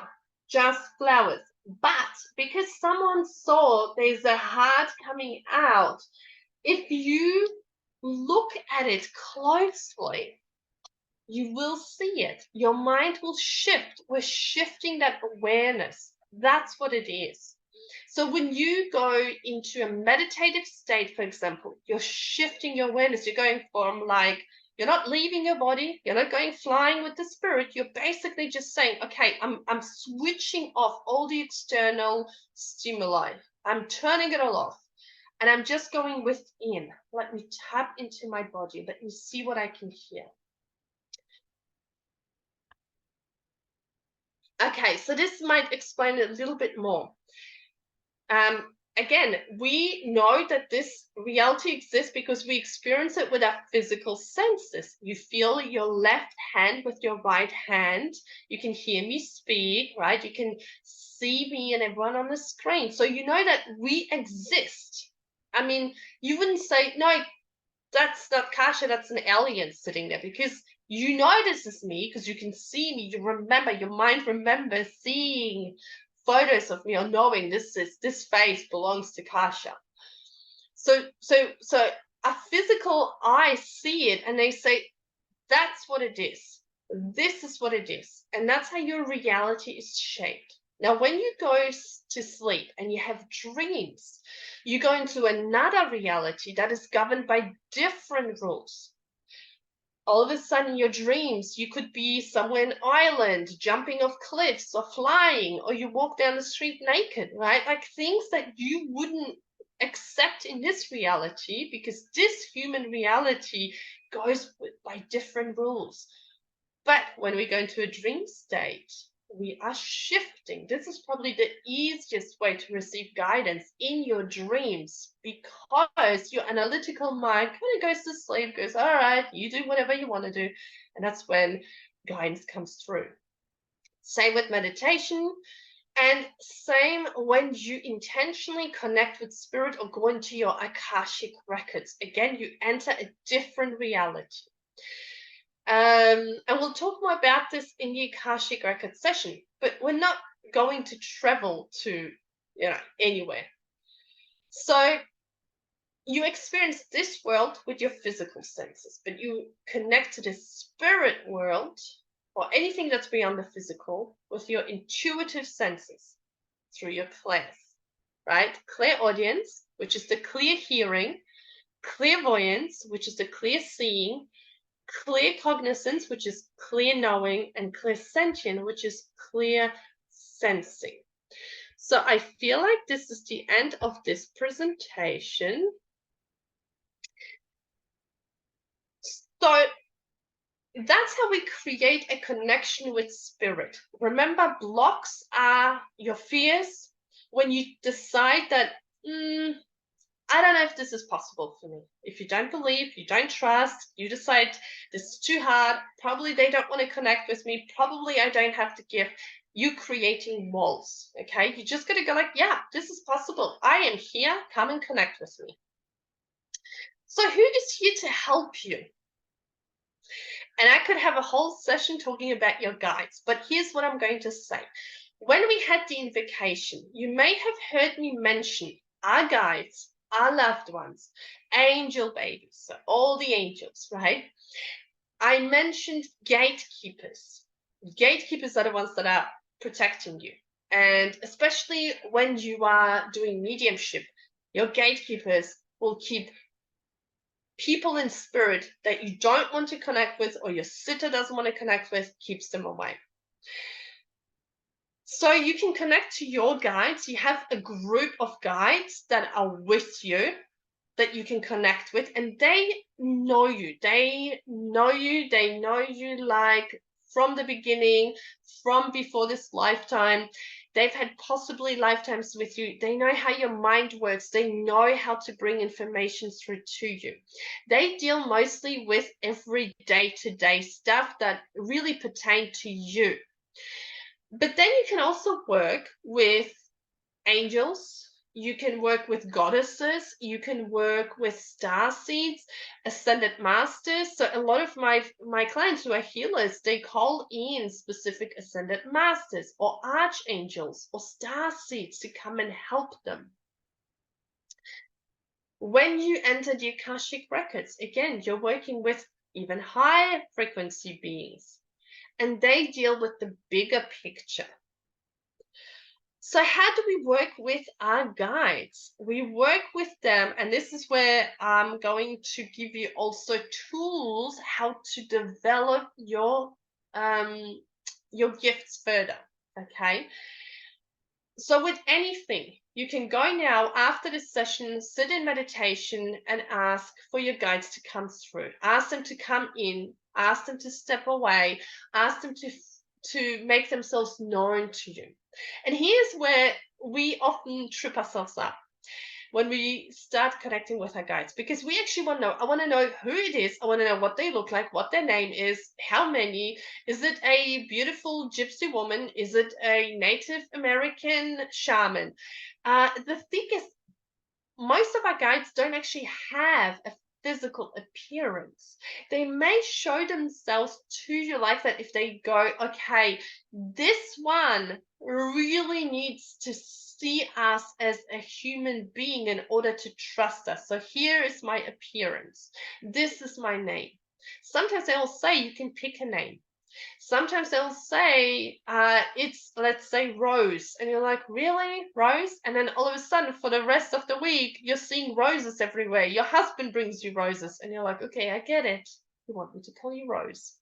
just flowers. But because someone saw there's a heart coming out, if you look at it closely, you will see it. Your mind will shift. We're shifting that awareness. That's what it is. So when you go into a meditative state, for example, you're shifting your awareness. You're going from like, you're not leaving your body. You're not going flying with the spirit. You're basically just saying, okay, I'm switching off all the external stimuli. I'm turning it all off. And I'm just going within. Let me tap into my body. Let me see what I can hear. Okay, so this might explain it a little bit more. Again, we know that this reality exists because we experience it with our physical senses. You feel your left hand with your right hand. You can hear me speak, right? You can see me and everyone on the screen. So you know that we exist. I mean, you wouldn't say, no, that's not Kasha, that's an alien sitting there, because you know this is me because you can see me. You remember, your mind remembers seeing photos of me or knowing this face belongs to Kasha. So a physical eye see it and they say, that's what it is. This is what it is. And that's how your reality is shaped. Now, when you go to sleep and you have dreams, you go into another reality that is governed by different rules. All of a sudden, your dreams, you could be somewhere in Ireland, jumping off cliffs or flying, or you walk down the street naked, right? Like things that you wouldn't accept in this reality, because this human reality goes by different rules. But when we go into a dream state, we are shifting. This is probably the easiest way to receive guidance in your dreams, because your analytical mind kind of goes to sleep, goes, all right, you do whatever you want to do. And that's when guidance comes through. Same with meditation. And same when you intentionally connect with spirit or go into your Akashic records. Again, you enter a different reality. And we'll talk more about this in the Akashic Record session, but we're not going to travel to, anywhere. So you experience this world with your physical senses, but you connect to the spirit world or anything that's beyond the physical with your intuitive senses through your clairs, right? Clairaudience, which is the clear hearing, clairvoyance, which is the clear seeing, clear cognizance, which is clear knowing, and clairsentient, which is clear sensing. So I feel like this is the end of this presentation. So that's how we create a connection with spirit. Remember, blocks are your fears. When you decide that, I don't know if this is possible for me. If you don't believe, you don't trust, you decide this is too hard, probably they don't want to connect with me, probably I don't have the gift, you creating walls, okay? You just got to go like, yeah, this is possible. I am here, come and connect with me. So who is here to help you? And I could have a whole session talking about your guides, but here's what I'm going to say. When we had the invocation, you may have heard me mention our guides our loved ones, angel babies, so all the angels, right? I mentioned gatekeepers. Gatekeepers are the ones that are protecting you. And especially when you are doing mediumship, your gatekeepers will keep people in spirit that you don't want to connect with or your sitter doesn't want to connect with, keeps them away. So you can connect to your guides. You have a group of guides that are with you that you can connect with, and they know you. They know you. They know you like from the beginning, from before this lifetime. They've had possibly lifetimes with you. They know how your mind works. They know how to bring information through to you. They deal mostly with every day-to-day stuff that really pertain to you. But then you can also work with angels, you can work with goddesses, you can work with star seeds, ascended masters. So a lot of my clients who are healers, they call in specific ascended masters or archangels or star seeds to come and help them. When you enter the Akashic records, again, you're working with even higher frequency beings, and they deal with the bigger picture. So how do we work with our guides? We work with them, and this is where I'm going to give you also tools how to develop your gifts further. Okay. So with anything, you can go now after this session, sit in meditation and ask for your guides to come through. Ask them to come in, ask them to step away, ask them to make themselves known to you. And here's where we often trip ourselves up when we start connecting with our guides, because we actually want to know. I want to know who it is. I want to know what they look like, what their name is, how many. Is it a beautiful gypsy woman? Is it a Native American shaman? The thing is, most of our guides don't actually have a physical appearance. They may show themselves to you like that if they go, okay, this one really needs to see us as a human being in order to trust us. So here is my appearance. This is my name. Sometimes they'll say you can pick a name. Sometimes they'll say it's, let's say, Rose, and you're like, really, Rose? And then all of a sudden for the rest of the week you're seeing roses everywhere. Your husband brings you roses and you're like, okay, I get it, you want me to call you Rose.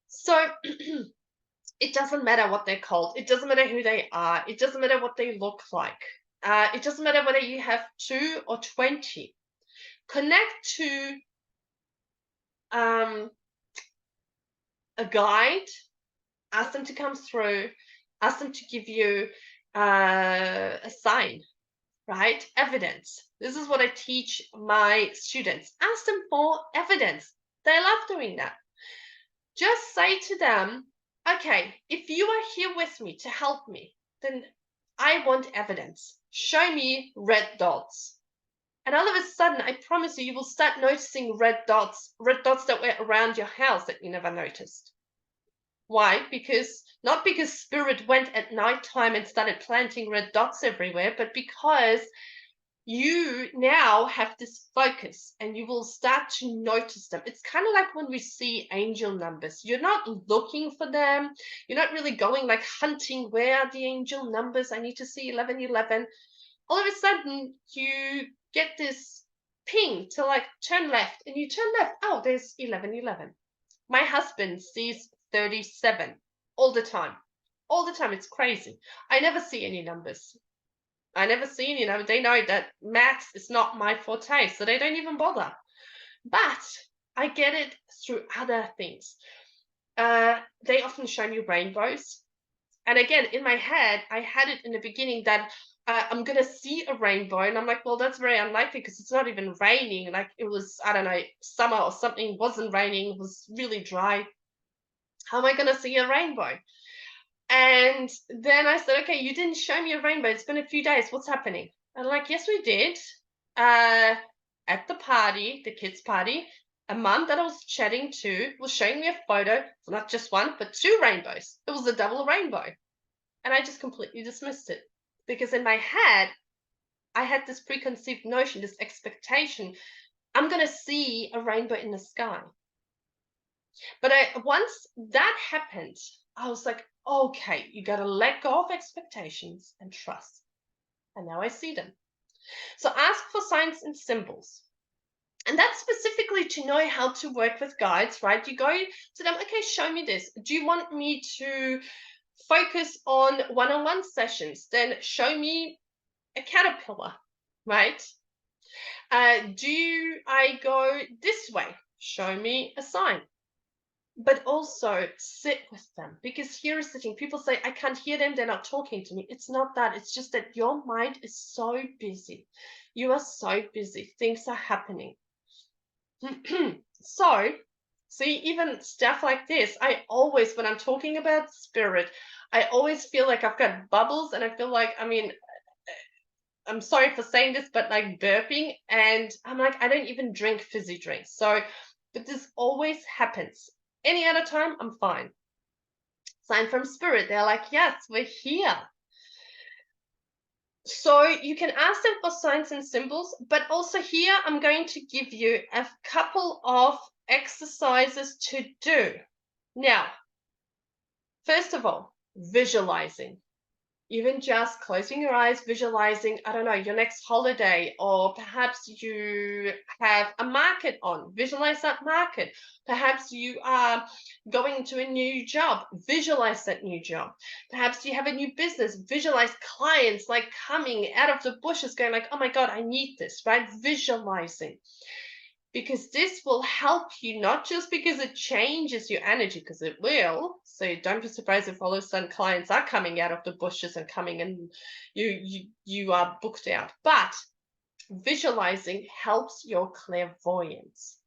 So it doesn't matter what they're called, it doesn't matter who they are, it doesn't matter what they look like, it doesn't matter whether you have 2 or 20. Connect to a guide, ask them to come through, ask them to give you a sign, right? Evidence. This is what I teach my students. Ask them for evidence. They love doing that. Just say to them, okay, if you are here with me to help me, then I want evidence. Show me red dots. And all of a sudden, I promise you, you will start noticing red dots that were around your house that you never noticed. Why? Because not because spirit went at nighttime and started planting red dots everywhere, but because you now have this focus and you will start to notice them. It's kind of like when we see angel numbers. You're not looking for them. You're not really going like hunting, where are the angel numbers? I need to see 1111. All of a sudden, you get this ping to like turn left, and you turn left. Oh, there's 1111. My husband sees 37 all the time. All the time. It's crazy. I never see any numbers. I never see any numbers. They know that maths is not my forte, so they don't even bother. But I get it through other things. They often show me rainbows. And again, in my head, I had it in the beginning that I'm going to see a rainbow. And I'm like, well, that's very unlikely because it's not even raining. Like it was, I don't know, summer or something, wasn't raining, it was really dry. How am I going to see a rainbow? And then I said, okay, you didn't show me a rainbow. It's been a few days. What's happening? And I'm like, yes, we did. At the party, the kids' party, a mum that I was chatting to was showing me a photo, not just one, but 2 rainbows. It was a double rainbow. And I just completely dismissed it because in my head, I had this preconceived notion, this expectation, I'm going to see a rainbow in the sky. But once that happened, I was like, okay, you got to let go of expectations and trust. And now I see them. So ask for signs and symbols. And that's specifically to know how to work with guides, right? You go to them, okay, show me this. Do you want me to focus on one-on-one sessions? Then show me a caterpillar, right? Do I go this way? Show me a sign. But also sit with them, because here's the thing, people say I can't hear them, they're not talking to me. It's not that, it's just that your mind is so busy. You are so busy, things are happening. So see, even stuff like this, I always, when I'm talking about spirit, I always feel like I've got bubbles, and I feel like, I mean, I'm sorry for saying this, but like burping, and I'm like, I don't even drink fizzy drinks. So, but this always happens. Any other time, I'm fine. Sign from spirit, they're like, yes, we're here. So you can ask them for signs and symbols, but also here I'm going to give you a couple of exercises to do. Now, first of all, visualizing. Even just closing your eyes, visualizing, I don't know, your next holiday, or perhaps you have a market on, visualize that market. Perhaps you are going to a new job, visualize that new job. Perhaps you have a new business, visualize clients like coming out of the bushes going like, oh my God, I need this, right? Visualizing. Because this will help you, not just because it changes your energy, because it will. So don't be surprised if all of a sudden clients are coming out of the bushes and coming, and you are booked out. But visualizing helps your clairvoyance.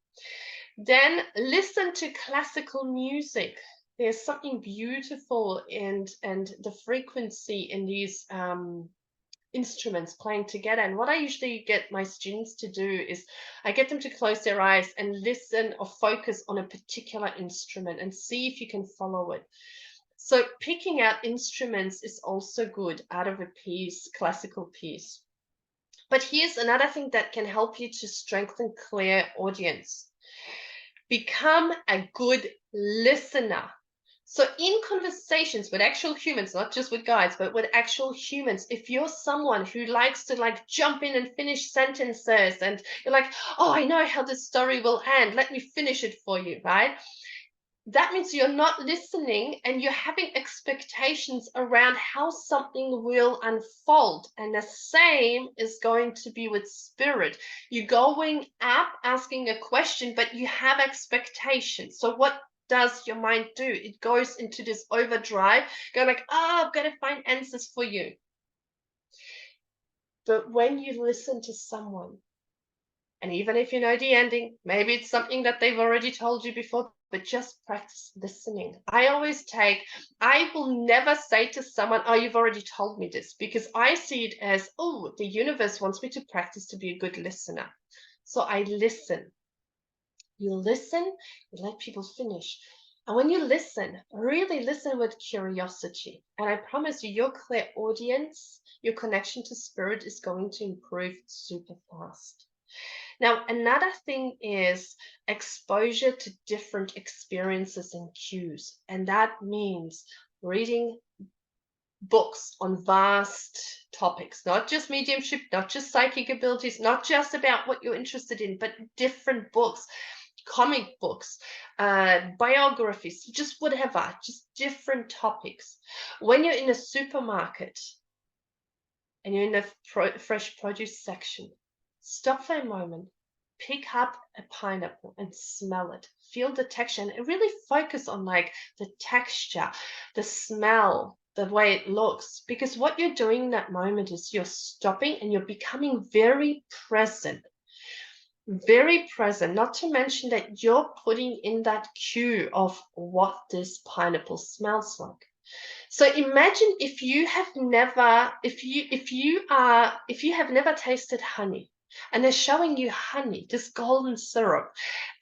Then listen to classical music. There's something beautiful in the frequency in these instruments playing together. And what I usually get my students to do is I get them to close their eyes and listen or focus on a particular instrument and see if you can follow it. So picking out instruments is also good out of a piece, classical piece. But here's another thing that can help you to strengthen clairaudience. Become a good listener. So in conversations with actual humans, not just with guides, but with actual humans, if you're someone who likes to like jump in and finish sentences, and you're like, oh, I know how this story will end, let me finish it for you, right? That means you're not listening, and you're having expectations around how something will unfold. And the same is going to be with spirit. You're going up asking a question, but you have expectations. So what does your mind do? It goes into this overdrive, going like, oh, I've got to find answers for you. But when you listen to someone, and even if you know the ending, maybe it's something that they've already told you before, but just practice listening. I will never say to someone, oh, you've already told me this, because I see it as, oh, the universe wants me to practice to be a good listener. So I listen. You listen, you let people finish. And when you listen, really listen with curiosity. And I promise you, your clairaudience, your connection to spirit is going to improve super fast. Now, another thing is exposure to different experiences and cues. And that means reading books on vast topics, not just mediumship, not just psychic abilities, not just about what you're interested in, but different books, comic books, biographies, just whatever, just different topics. When you're in a supermarket and you're in the fresh produce section, stop for a moment, pick up a pineapple and smell it. Feel the texture and really focus on like the texture, the smell, the way it looks. Because what you're doing in that moment is you're stopping and you're becoming very present. Very present, not to mention that you're putting in that cue of what this pineapple smells like. So imagine if you have never, if you have never tasted honey, and they're showing you honey, this golden syrup,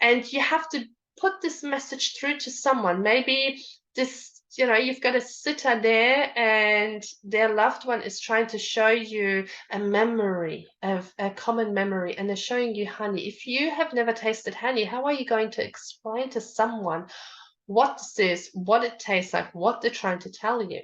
and you have to put this message through to someone. Maybe this You know, you've got a sitter there and their loved one is trying to show you a memory of a common memory, and they're showing you honey. If you have never tasted honey, how are you going to explain to someone what this is, what it tastes like, what they're trying to tell you?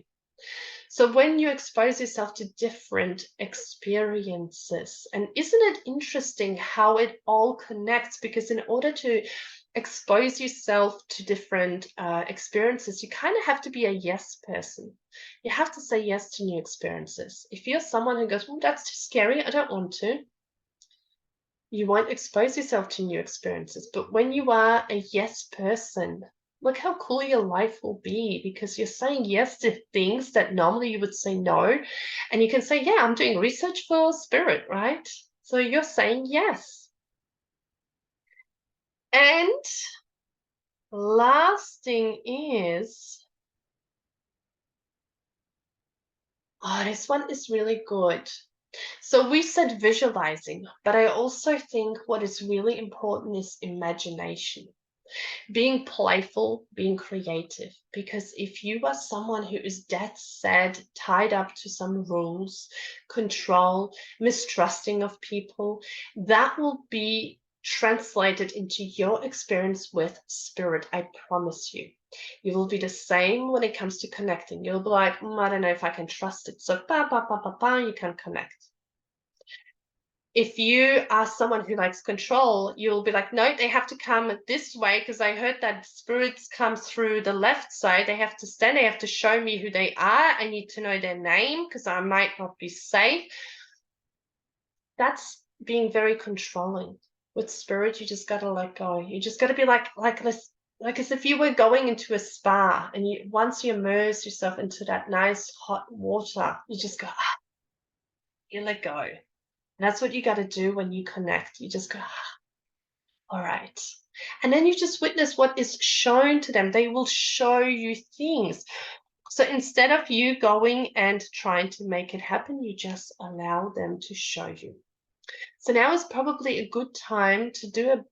So when you expose yourself to different experiences, and isn't it interesting how it all connects? Because in order to expose yourself to different experiences, you kind of have to be a yes person. You have to say yes to new experiences. If you're someone who goes, "Oh, that's too scary, I don't want to," you won't expose yourself to new experiences. But when you are a yes person, look how cool your life will be, because you're saying yes to things that normally you would say no. And you can say, yeah, I'm doing research for spirit, right? So you're saying yes. And last thing is, oh, this one is really good. So we said visualizing, but I also think what is really important is imagination. Being playful, being creative. Because if you are someone who is dead set, tied up to some rules, control, mistrusting of people, that will be translated into your experience with spirit. I promise you. You will be the same when it comes to connecting. You'll be like, I don't know if I can trust it. So, you can connect. If you are someone who likes control, you'll be like, no, they have to come this way because I heard that spirits come through the left side. They have to stand, they have to show me who they are. I need to know their name because I might not be safe. That's being very controlling. With spirit, you just gotta let go. You just gotta be like this, like as if you were going into a spa, and you once you immerse yourself into that nice hot water, you just go, you let go. And that's what you got to do when you connect. You just go, all right. And then you just witness what is shown to them. They will show you things. So instead of you going and trying to make it happen, you just allow them to show you. So now is probably a good time to do a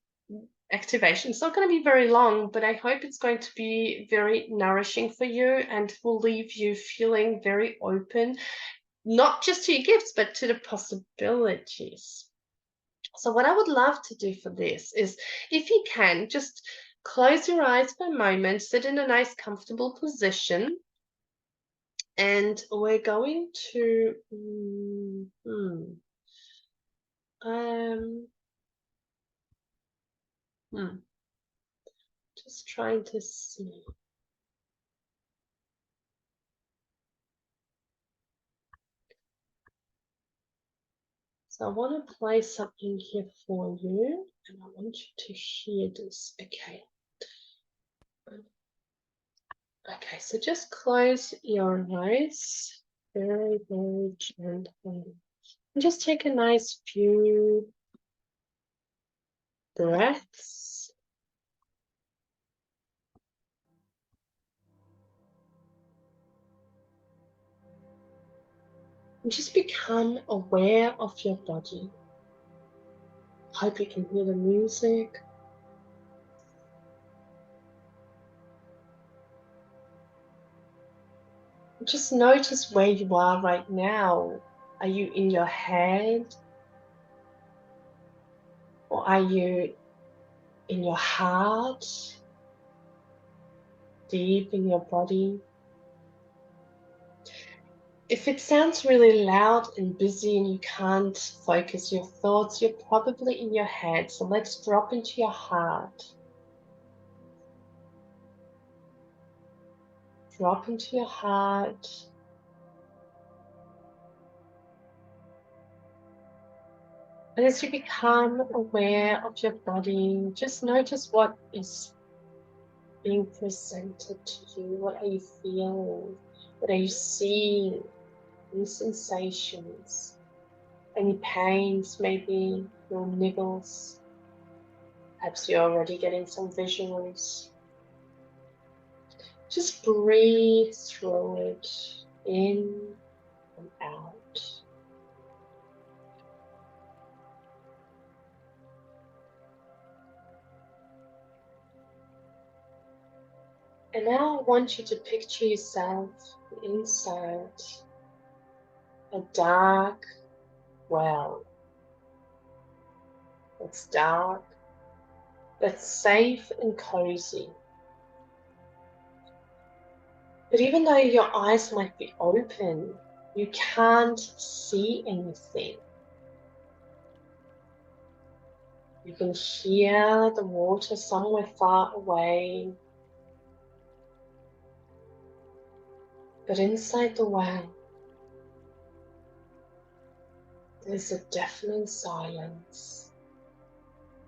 activation. It's not going to be very long, but I hope it's going to be very nourishing for you and will leave you feeling very open, not just to your gifts, but to the possibilities. So what I would love to do for this is, if you can, just close your eyes for a moment, sit in a nice comfortable position, and we're going to um, hmm, just trying to see. So I want to play something here for you, and I want you to hear this. Okay. Okay, so just close your eyes very, very gently. And just take a nice few breaths. And just become aware of your body. Hope you can hear the music. Just notice where you are right now. Are you in your head? Or are you in your heart? Deep in your body? If it sounds really loud and busy and you can't focus your thoughts, you're probably in your head. So let's drop into your heart. Drop into your heart. And as you become aware of your body, just notice what is being presented to you. What are you feeling? What are you seeing? Any sensations? Any pains, maybe your niggles? Perhaps you're already getting some visuals. Just breathe through it, in and out. And now I want you to picture yourself inside a dark well. It's dark, but safe and cozy. But even though your eyes might be open, you can't see anything. You can hear the water somewhere far away. But inside the well, there's a deafening silence.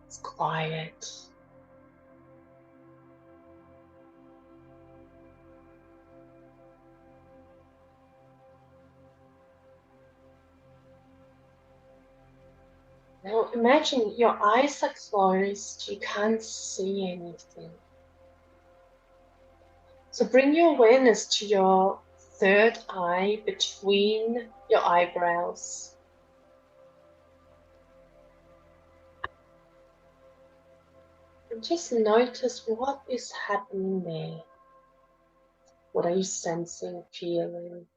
It's quiet. Now imagine your eyes are closed, you can't see anything. So bring your awareness to your third eye between your eyebrows. And just notice what is happening there. What are you sensing, feeling?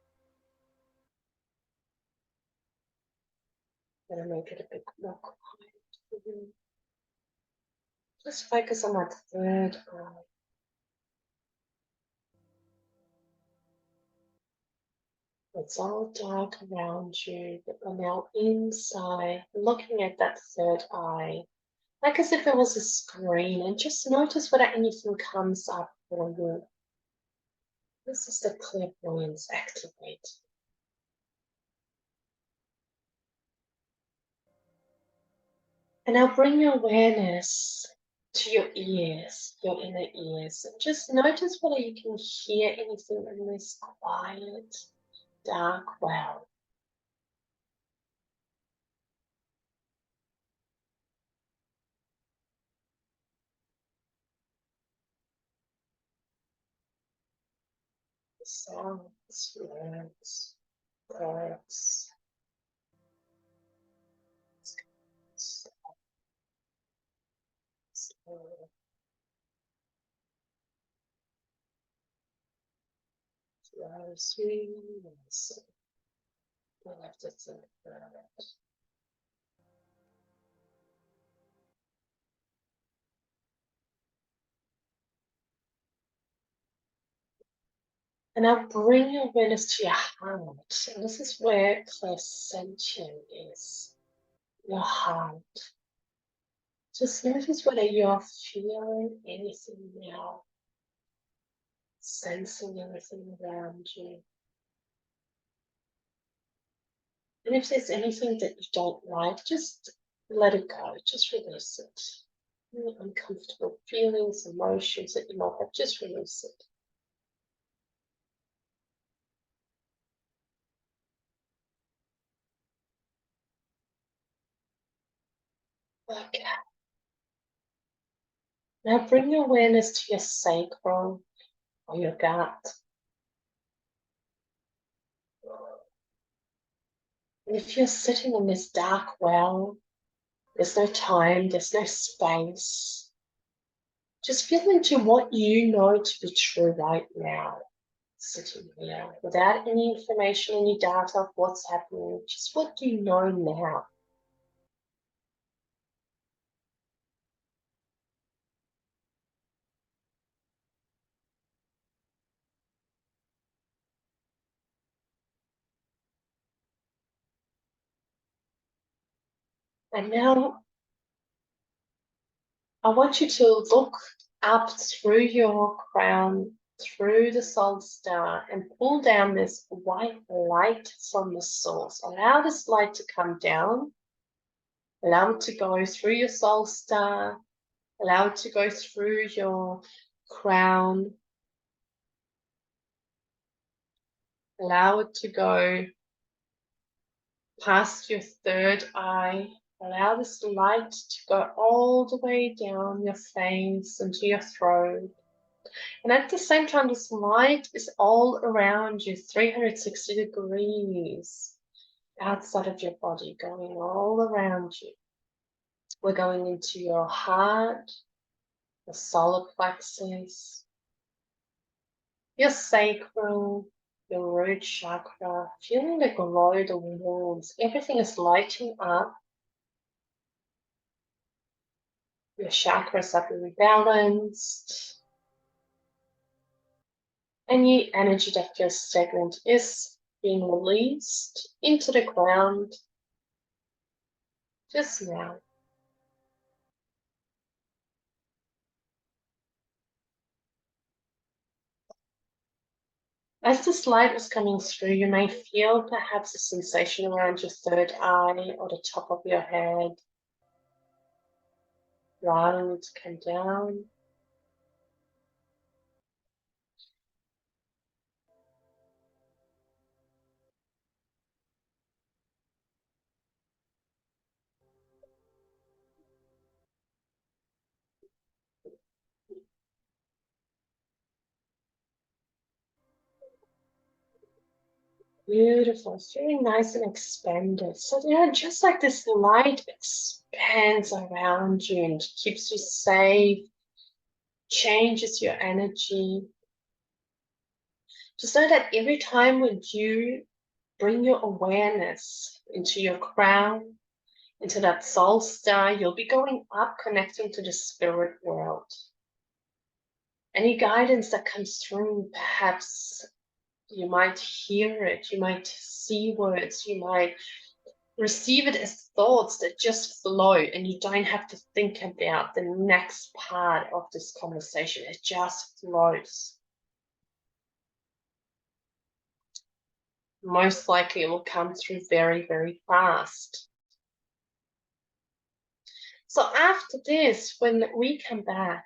I'm going to make it a bit more quiet for you. Just focus on that third eye. It's all dark around you, but we're now inside, looking at that third eye, like as if it was a screen, and just notice whether anything comes up for you. This is the clairvoyance activate. And now bring your awareness to your ears, your inner ears, and just notice whether you can hear anything in this quiet, dark well. The sounds, words, thoughts, sweet, we'll have to think about it. And now bring your awareness to your heart. And this is where clairsentient is. Your heart. Just notice whether you're feeling anything now. Sensing everything around you. And if there's anything that you don't like, just let it go. Just release it. Any uncomfortable feelings, emotions that you might have, just release it. Okay. Now bring your awareness to your sacral or your gut. And if you're sitting in this dark well, there's no time, there's no space. Just feel into what you know to be true right now, sitting here, without any information, any data of what's happening, just what do you know now? And now I want you to look up through your crown, through the soul star, and pull down this white light from the source. Allow this light to come down. Allow it to go through your soul star. Allow it to go through your crown. Allow it to go past your third eye. Allow this light to go all the way down your face into your throat. And at the same time, this light is all around you, 360 degrees outside of your body, going all around you. We're going into your heart, the solar plexus, your sacral, your root chakra, feeling the glow, the warmth, everything is lighting up. Your chakras are being balanced. Any energy that feels stagnant is being released into the ground just now. As this light is coming through, you may feel perhaps a sensation around your third eye or the top of your head, allowing it to come down. Beautiful, it's very nice and expanded. So, just like this light expands around you and keeps you safe, changes your energy. Just know that every time when you bring your awareness into your crown, into that soul star, you'll be going up, connecting to the spirit world. Any guidance that comes through, perhaps you might hear it, you might see words, you might receive it as thoughts that just flow, and you don't have to think about the next part of this conversation. It just flows. Most likely it will come through very, very fast. So after this, when we come back,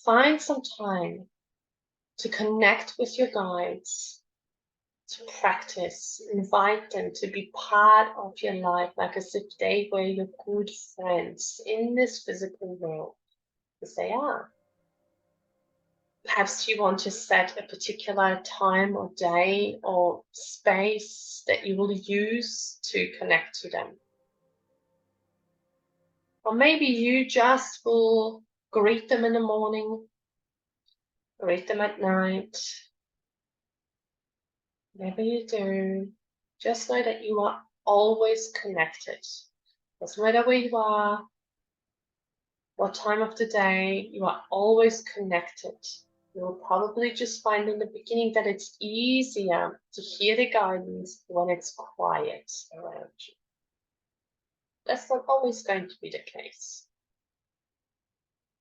find some time to connect with your guides, to practice, invite them to be part of your life, like as if they were your good friends in this physical world, as they are. Perhaps you want to set a particular time or day or space that you will use to connect to them. Or maybe you just will greet them in the morning, greet them at night. Whatever you do, just know that you are always connected. Doesn't matter where you are, what time of the day, you are always connected. You'll probably just find in the beginning that it's easier to hear the guidance when it's quiet around you. That's not always going to be the case.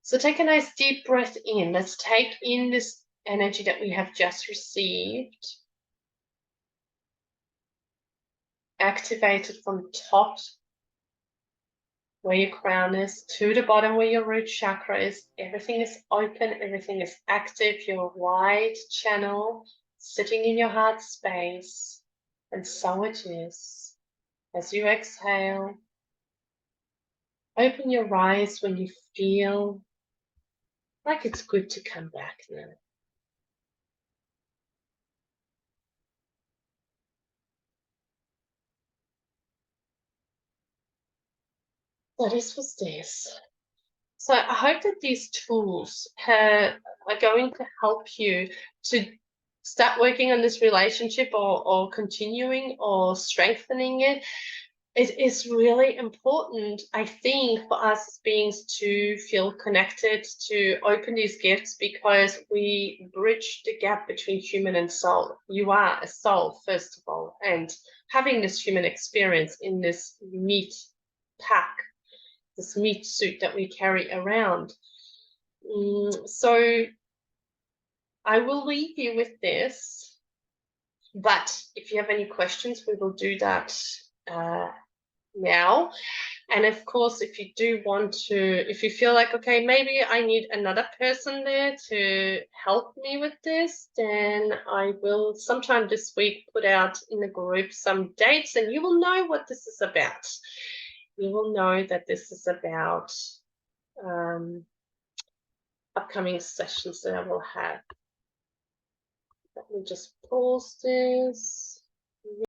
So take a nice deep breath in. Let's take in this energy that we have just received. Activate it from top where your crown is to the bottom where your root chakra is. Everything is open, everything is active, your wide channel sitting in your heart space. And so it is. As you exhale, open your eyes when you feel like it's good to come back now. So this was this. So I hope that these tools are going to help you to start working on this relationship or continuing or strengthening it. It is really important, I think, for us as beings to feel connected, to open these gifts, because we bridge the gap between human and soul. You are a soul, first of all, and having this human experience in this meat pack, this meat suit that we carry around. So I will leave you with this, but if you have any questions, we will do that now. And of course, if you do want to, if you feel like, okay, maybe I need another person there to help me with this, then I will sometime this week put out in the group some dates, and you will know what this is about. You will know that this is about upcoming sessions that I will have. Let me just pause this.